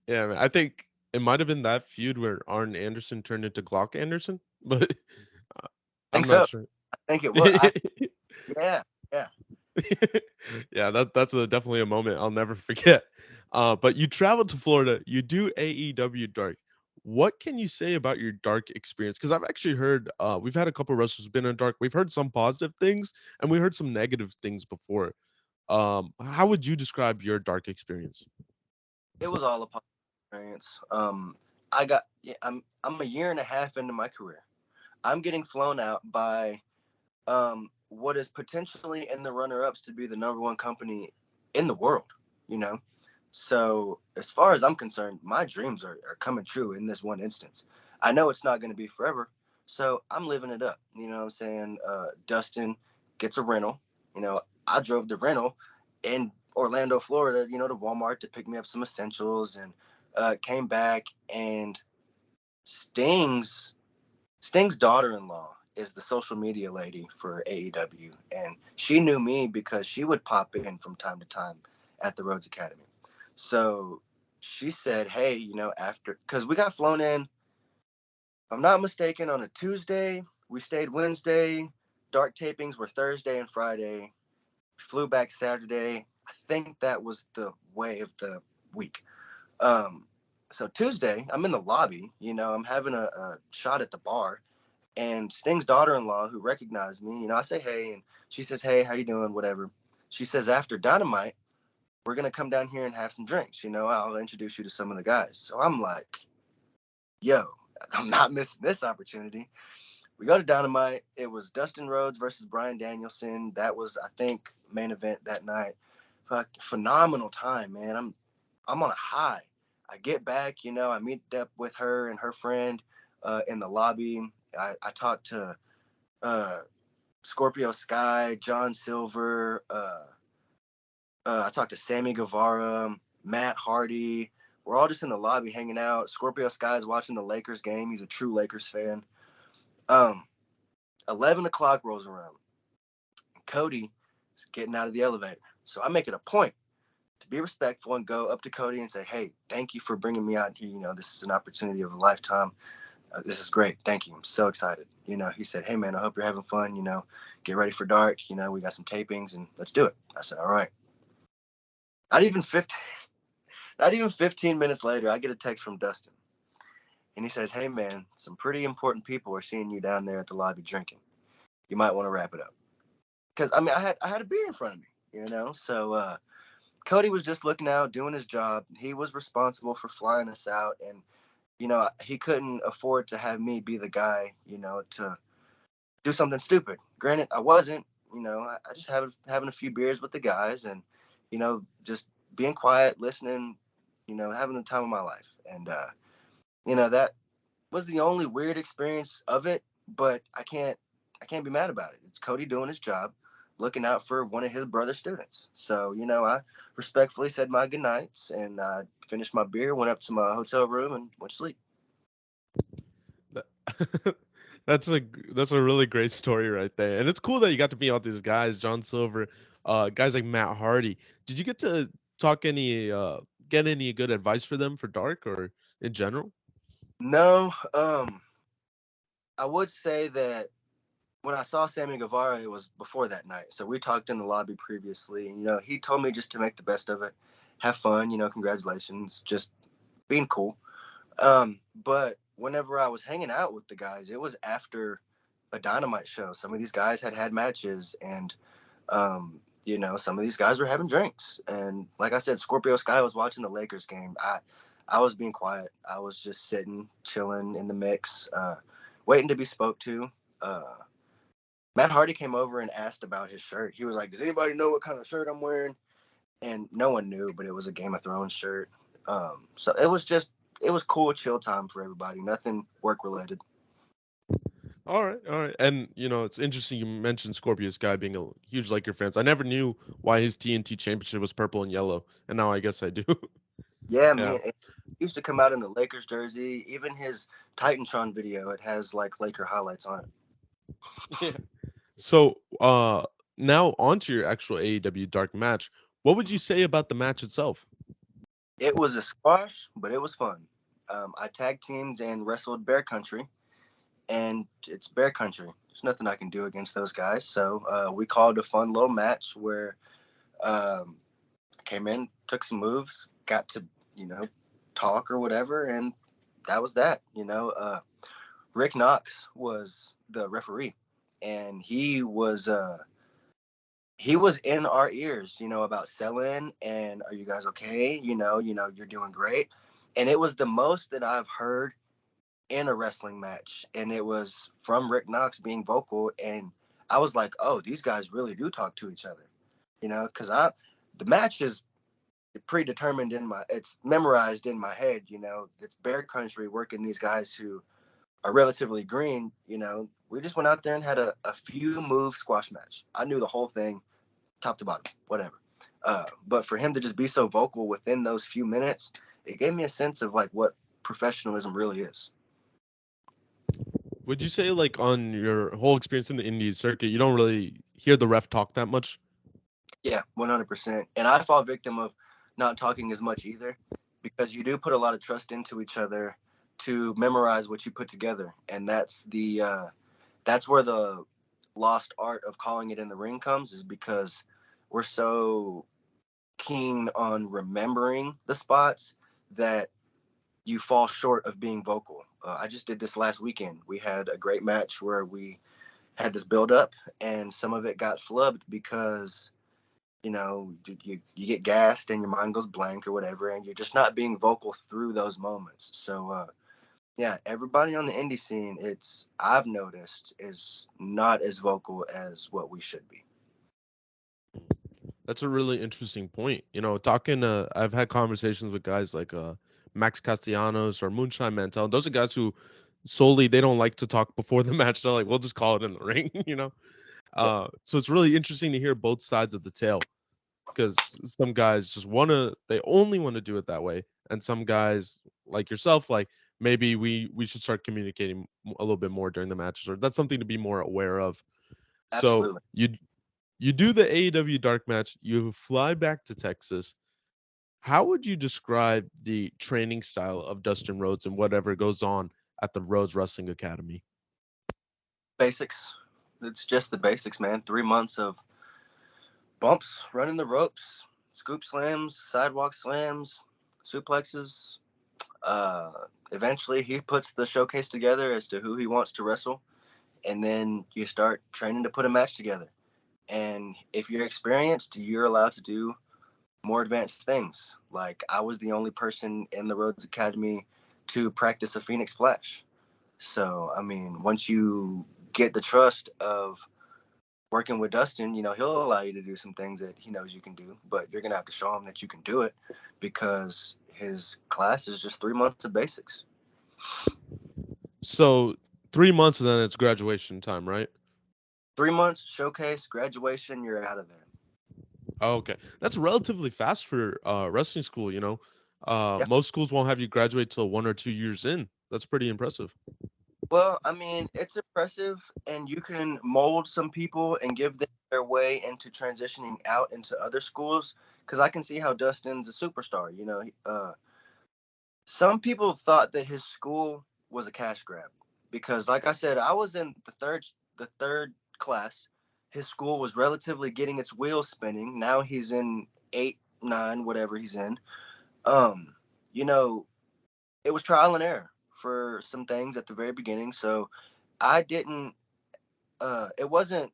yeah, man. I think it might have been that feud where Arn Anderson turned into Glock Anderson, but uh, I think I'm not so. sure. I think it was. Yeah, yeah. Yeah, that's definitely a moment I'll never forget. But you traveled to Florida. You do AEW Dark. What can you say about your Dark experience? Because I've actually heard we've had a couple wrestlers been in Dark. We've heard some positive things and we heard some negative things before. How would you describe your Dark experience? It was all a positive experience. I got. Yeah, I'm a year and a half into my career. I'm getting flown out by what is potentially in the runner-ups to be the number one company in the world. You know, so as far as I'm concerned, my dreams are coming true in this one instance. I know it's not going to be forever, so I'm living it up. You know what I'm saying? Dustin gets a rental. I drove the rental in Orlando, Florida, to Walmart to pick me up some essentials, and came back, and Sting's Sting's daughter-in-law is the social media lady for AEW, and she knew me because she would pop in from time to time at the Rhodes Academy. So she said, "Hey, after, because we got flown in, if I'm not mistaken, on a Tuesday. We stayed Wednesday. Dark tapings were Thursday and Friday. Flew back Saturday. I think that was the way of the week. Um, so Tuesday, I'm in the lobby. I'm having a shot at the bar, and Sting's daughter-in-law, who recognized me, I say hey, and she says, "Hey, how you doing?" Whatever. She says, "After Dynamite, we're gonna come down here and have some drinks. I'll introduce you to some of the guys." So I'm like, "Yo, I'm not missing this opportunity." We go to Dynamite. It was Dustin Rhodes versus Bryan Danielson. That was, I think, main event that night. Fuck, phenomenal time, man. I'm on a high. I get back, I meet up with her and her friend. in the lobby. I talked to uh, Scorpio Sky, John Silver. I talked to Sammy Guevara, Matt Hardy. We're all just in the lobby hanging out. Scorpio Sky's watching the Lakers game. He's a true Lakers fan. Um, 11 o'clock rolls around. Cody is getting out of the elevator. So I make it a point to be respectful and go up to Cody and say, "Hey, thank you for bringing me out here. This is an opportunity of a lifetime. This is great. Thank you. I'm so excited." He said, "Hey, man, I hope you're having fun. Get ready for dark. We got some tapings and let's do it." I said, "All right." Not even 15, not even 15 minutes later, I get a text from Dustin. And he says, "Hey, man, some pretty important people are seeing you down there at the lobby drinking. You might want to wrap it up." Because, I mean, I had a beer in front of me. So Cody was just looking out, doing his job. He was responsible for flying us out. And, he couldn't afford to have me be the guy, to do something stupid. Granted, I wasn't. I just having a few beers with the guys and, just being quiet, listening, having the time of my life. And, that was the only weird experience of it, but I can't be mad about it. It's Cody doing his job, looking out for one of his brother students. So, I respectfully said my goodnights and finished my beer, went up to my hotel room and went to sleep. That- that's a really great story right there, and it's cool that you got to meet all these guys, John Silver, guys like Matt Hardy. Did you get to talk get any good advice for them for Dark or in general? No, I would say that when I saw Sammy Guevara, it was before that night. So we talked in the lobby previously, and he told me just to make the best of it, have fun. Congratulations, just being cool. But whenever I was hanging out with the guys, it was after a Dynamite show. Some of these guys had matches, and some of these guys were having drinks. And like I said, Scorpio Sky was watching the Lakers game. I was being quiet. I was just sitting, chilling in the mix, waiting to be spoke to. Uh, Matt Hardy came over and asked about his shirt. He was like, "Does anybody know what kind of shirt I'm wearing?" And no one knew, but it was a Game of Thrones shirt. So it was cool, chill time for everybody. Nothing work related. All right, all right. And it's interesting you mentioned Scorpio Sky being a huge Laker fans. I never knew why his TNT championship was purple and yellow, and now I guess I do. Yeah, Yeah. man. It used to come out in the Lakers jersey. Even his Titantron video, it has like Laker highlights on it. Yeah. So, now onto your actual AEW Dark match. What would you say about the match itself? It was a squash, but it was fun. I tag teamed and wrestled Bear Country, and it's Bear Country. There's nothing I can do against those guys. So we called a fun little match where um, came in, took some moves, got to talk or whatever, and that was that. Rick Knox was the referee, and he was in our ears, about selling and are you guys okay? You're doing great, and it was the most that I've heard in a wrestling match, and it was from Rick Knox being vocal, and I was like, oh, these guys really do talk to each other, because the match is predetermined it's memorized in my head. It's Bear Country working these guys who are relatively green. We just went out there and had a few move squash match. I knew the whole thing top to bottom, whatever. But for him to just be so vocal within those few minutes, it gave me a sense of like what professionalism really is. Would you say, like, on your whole experience in the Indies circuit, you don't really hear the ref talk that much? Yeah, 100%. And I fall victim of not talking as much either, because you do put a lot of trust into each other to memorize what you put together, and that's where the lost art of calling it in the ring comes, is because we're so keen on remembering the spots that you fall short of being vocal. I just did this last weekend. We had a great match where we had this build up, and some of it got flubbed because you get gassed and your mind goes blank or whatever, and you're just not being vocal through those moments. So yeah, everybody on the indie scene, I've noticed, is not as vocal as what we should be. That's a really interesting point. Talking, I've had conversations with guys like Max Castellanos or Moonshine Mantel. Those are guys who solely they don't like to talk before the match. They're like, we'll just call it in the ring, Yeah, So it's really interesting to hear both sides of the tale because some guys just wanna they only want to do it that way, and some guys like yourself, like maybe we should start communicating a little bit more during the matches, or that's something to be more aware of. So absolutely. you do the AEW dark match, you fly back to Texas. How would you describe the training style of Dustin Rhodes and whatever goes on at the Rhodes Wrestling Academy? Basics. It's just the basics, man. 3 months of bumps, running the ropes, scoop slams, sidewalk slams, suplexes. Uh, Eventually, he puts the showcase together as to who he wants to wrestle, and then you start training to put a match together. And if you're experienced, you're allowed to do more advanced things. Like I was the only person in the Rhodes Academy to practice a Phoenix Splash. So I mean, once you get the trust of working with Dustin, he'll allow you to do some things that he knows you can do, but you're gonna have to show him that you can do it because his class is just 3 months of basics. So 3 months and then it's graduation time, right? 3 months, showcase, graduation, you're out of there. Oh, okay. That's relatively fast for wrestling school, Yeah. Most schools won't have you graduate till 1 or 2 years in. That's pretty impressive. Well, I mean, it's impressive, and you can mold some people and give them their way into transitioning out into other schools. Because I can see how Dustin's a superstar. Some people thought that his school was a cash grab because, like I said, I was in the third class. His school was relatively getting its wheels spinning. Now he's in 8, 9, whatever he's in. Um, you know, it was trial and error for some things at the very beginning. So I didn't. It wasn't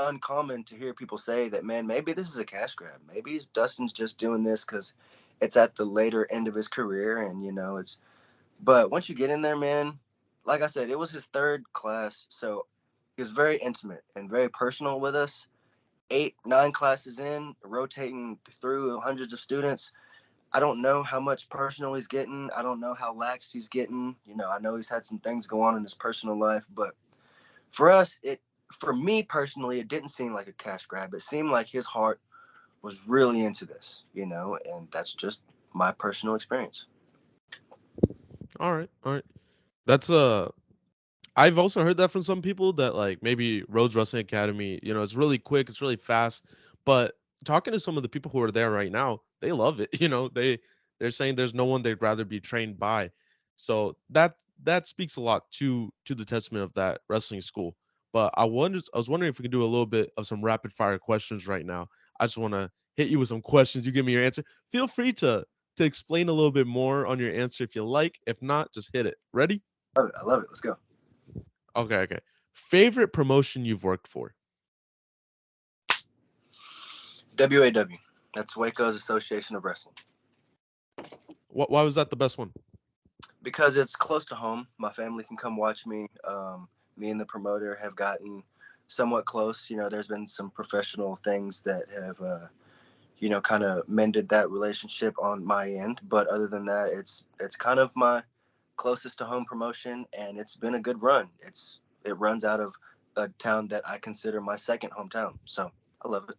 uncommon to hear people say that, man, maybe this is a cash grab. Maybe Dustin's just doing this because it's at the later end of his career, and it's. But once you get in there, man, like I said, it was his third class, so he was very intimate and very personal with us. 8, 9 classes in, rotating through hundreds of students. I don't know how much personal he's getting. I don't know how lax he's getting. I know he's had some things go on in his personal life, but for us, for me personally, it didn't seem like a cash grab. It seemed like his heart was really into this, and that's just my personal experience. All right, all right. That's I've also heard that from some people that like maybe Rhodes Wrestling Academy, it's really quick, it's really fast. But talking to some of the people who are there right now, they love it. They're saying there's no one they'd rather be trained by. So that speaks a lot to the testament of that wrestling school. But I was wondering if we could do a little bit of some rapid fire questions right now. I just want to hit you with some questions. You give me your answer. Feel free to explain a little bit more on your answer if you like. If not, just hit it. Ready? Love it. I love it. Let's go. Okay, okay. Favorite promotion you've worked for? WAW. That's Waco's Association of Wrestling. Why was that the best one? Because it's close to home. My family can come watch me. Me and the promoter have gotten somewhat close. There's been some professional things that have, kind of mended that relationship on my end. But other than that, it's kind of my closest to home promotion, and it's been a good run. It runs out of a town that I consider my second hometown. So I love it.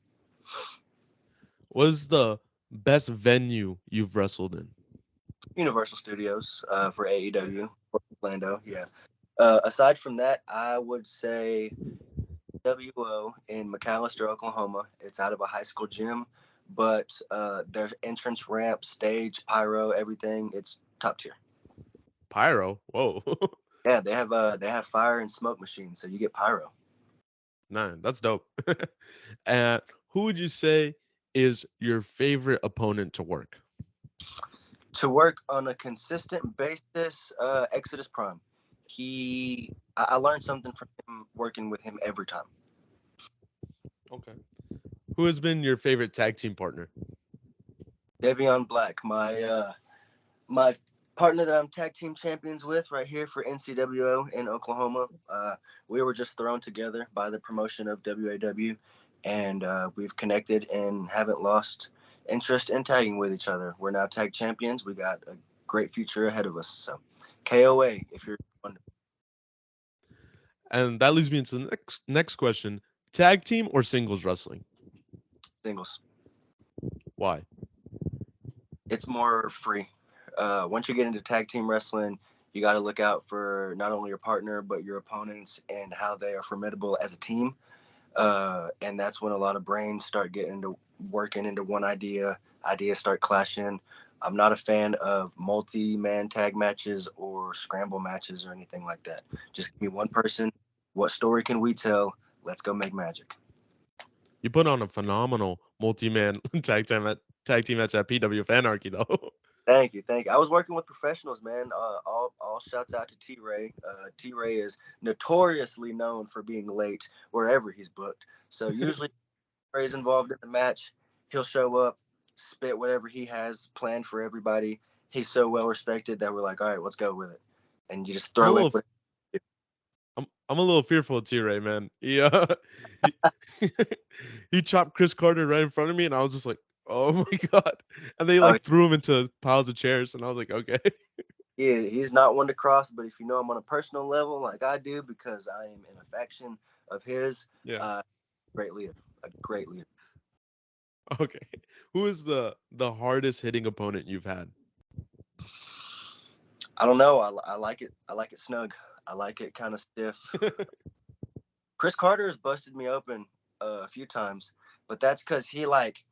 What is the best venue you've wrestled in? Universal Studios for AEW, Orlando. Yeah. Aside from that, I would say WO in McAllister, Oklahoma. It's out of a high school gym, but their entrance ramp, stage, pyro, everything, it's top tier. Pyro. Whoa. Yeah, they have fire and smoke machines, so you get pyro. Nah, that's dope. And who would you say is your favorite opponent to work? To work on a consistent basis, Exodus Prime. I learned something from him working with him every time. Okay. Who has been your favorite tag team partner? Devion Black, my partner that I'm tag team champions with right here for NCWO in Oklahoma. We were just thrown together by the promotion of WAW, and we've connected and haven't lost interest in tagging with each other. We're now tag champions. We got a great future ahead of us. So, KOA, if you're wondering. And that leads me into the next question: tag team or singles wrestling? Singles. Why? It's more free. Once you get into tag team wrestling, you got to look out for not only your partner but your opponents and how they are formidable as a team. And that's when a lot of brains start getting into working into one idea. Ideas start clashing. I'm not a fan of multi-man tag matches or scramble matches or anything like that. Just give me one person. What story can we tell? Let's go make magic. You put on a phenomenal multi-man tag team match at PWF Anarchy, though. Thank you, thank you. I was working with professionals, man. All shouts out to T Ray. T Ray is notoriously known for being late wherever he's booked. So usually Ray's involved in the match, he'll show up, spit whatever he has planned for everybody. He's so well respected that we're like, all right, let's go with it. And you just I'm a throw in little what. I'm a little fearful of T-Ray, man. He he chopped Chris Carter right in front of me, and I was just like, "Oh my god!" And they Oh, like threw him into piles of chairs, and I was like, "Okay." yeah, he's not one to cross, but if you know him on a personal level, like I do, because I am in affection of his, Yeah. uh, great leader, a great leader. Okay. Who is the hardest hitting opponent you've had? I don't know. I like it. I like it snug. I like it kind of stiff. Chris Carter has busted me open a few times, but that's because he like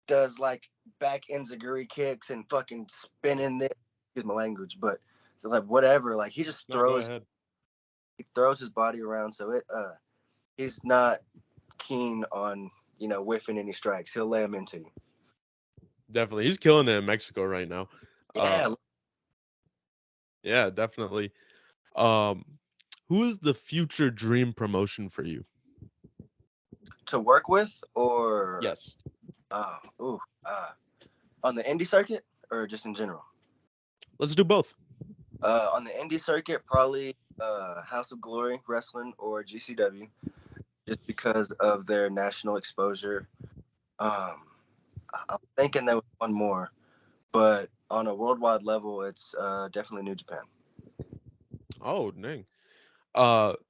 does like back enziguri kicks and fucking spinning this. Excuse my language, but so like whatever. Like No, go ahead. he throws his body around, so he's not keen on whiffing any strikes. He'll lay them into you. Definitely, he's killing it in Mexico right now. Uh, Yeah, yeah, definitely. Um, who is the future dream promotion for you? to work with or Yes. uh, ooh, uh, on the indie circuit or just in general. Let's do both. On the indie circuit, probably House of Glory Wrestling or GCW, just because of their national exposure. Um, I'm thinking there was one more, but on a worldwide level, it's definitely New Japan. Oh, dang.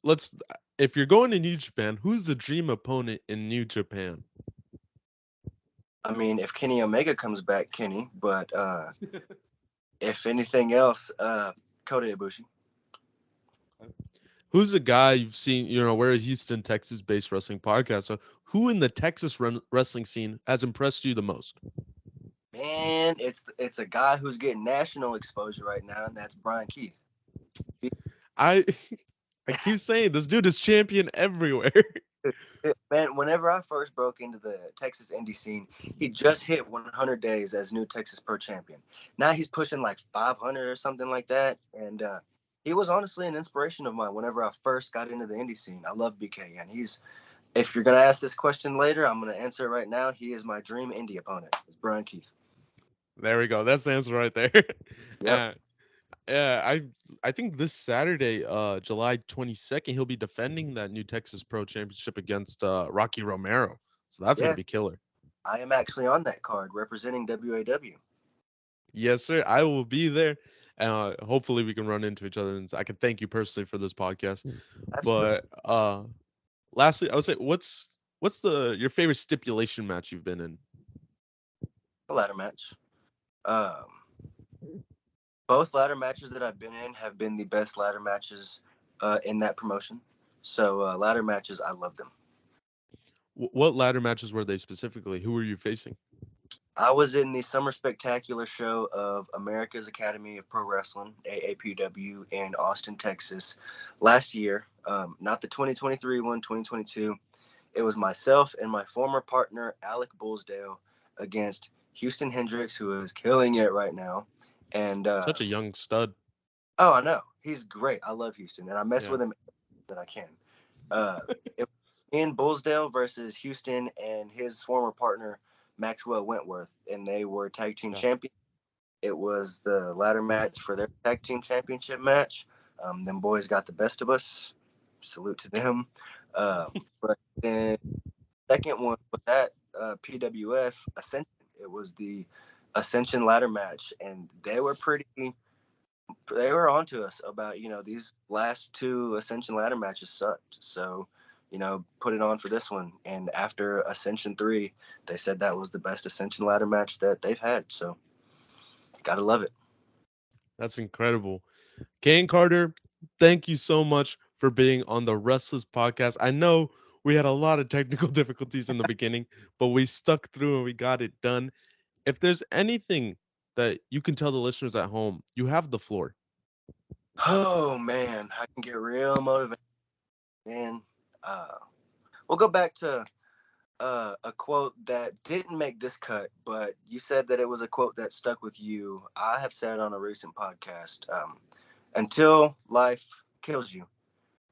Let's. If you're going to New Japan, who's the dream opponent in New Japan? I mean, if Kenny Omega comes back, Kenny, but if anything else, Kota Ibushi. Who's a guy you've seen? We're a Houston, Texas-based wrestling podcast. So, who in the Texas wrestling scene has impressed you the most? Man, it's a guy who's getting national exposure right now, and that's Brian Keith. I I keep saying this dude is champion everywhere. Man, whenever I first broke into the Texas indie scene, he just hit 100 days as new Texas Pro Champion. Now he's pushing like 500 or something like that, and he was honestly an inspiration of mine whenever I first got into the indie scene. I love BK, and he's. If you're gonna ask this question later, I'm gonna answer it right now. He is my dream indie opponent. It's Brian Keith. There we go. That's the answer right there. Yep. uh, yeah, I think this Saturday, July 22nd, he'll be defending that new Texas Pro Championship against Rocky Romero. So that's gonna Yeah, be killer. I am actually on that card representing WAW. Yes, sir. I will be there. Hopefully we can run into each other and I can thank you personally for this podcast. Absolutely. But lastly, I would say what's the your favorite stipulation match you've been in? A ladder match. Um, Both ladder matches that I've been in have been the best ladder matches in that promotion. So ladder matches, I love them. What ladder matches were they specifically? Who were you facing? I was in the Summer Spectacular show of America's Academy of Pro Wrestling (AAPW) in Austin, Texas, last year. Not the 2023 one, 2022. It was myself and my former partner Alec Bullsdale against Houston Hendricks, who is killing it right now. And Such a young stud. oh, I know he's great. I love Houston, and I mess Yeah. with him that I can. Uh, it in Bullsdale versus Houston and his former partner Maxwell Wentworth, and they were tag team Yeah. champions. It was the ladder match for their tag team championship match. Them boys got the best of us. Salute to them. But then second one was that PWF Ascension. It was the Ascension ladder match, and they were pretty they were onto us about, these last two Ascension ladder matches sucked. So, put it on for this one. And after Ascension 3, they said that was the best Ascension ladder match that they've had. So, gotta love it. That's incredible. Caine Carter, thank you so much for being on the Restless podcast. I know we had a lot of technical difficulties in the beginning, but we stuck through and we got it done. If there's anything that you can tell the listeners at home, you have the floor. Oh, man. I can get real motivated. And uh, we'll go back to a quote that didn't make this cut, but you said that it was a quote that stuck with you. I have said on a recent podcast, until life kills you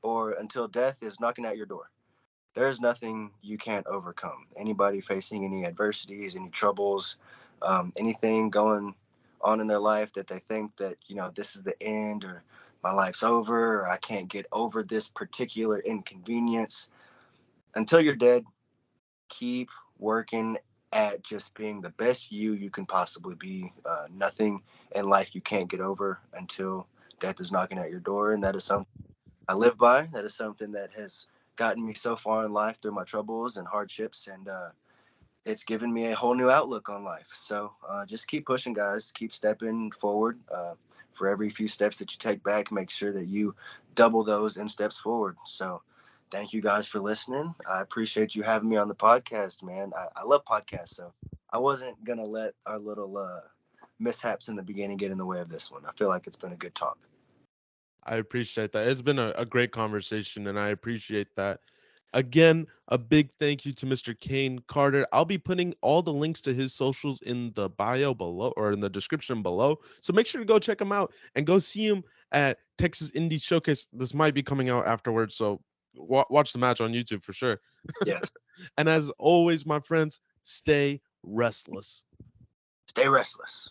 or until death is knocking at your door, there's nothing you can't overcome. Anybody facing any adversities, any troubles, anything going on in their life that they think that, this is the end, or my life's over, or I can't get over this particular inconvenience. Until you're dead, keep working at just being the best you can possibly be. Nothing in life you can't get over until death is knocking at your door. And that is something I live by. That is something that has gotten me so far in life through my troubles and hardships. And it's given me a whole new outlook on life. So just keep pushing, guys. Keep stepping forward. For every few steps that you take back, make sure that you double those in steps forward. So thank you guys for listening. I appreciate you having me on the podcast, man. I love podcasts. So I wasn't going to let our little mishaps in the beginning get in the way of this one. I feel like it's been a good talk. I appreciate that. It's been a great conversation, and I appreciate that. Again, a big thank you to Mr. Caine Carter. I'll be putting all the links to his socials in the bio below or in the description below. So make sure to go check him out and go see him at Texas Indie Showcase. This might be coming out afterwards, so watch the match on YouTube for sure. Yes. And as always, my friends, stay restless. Stay restless.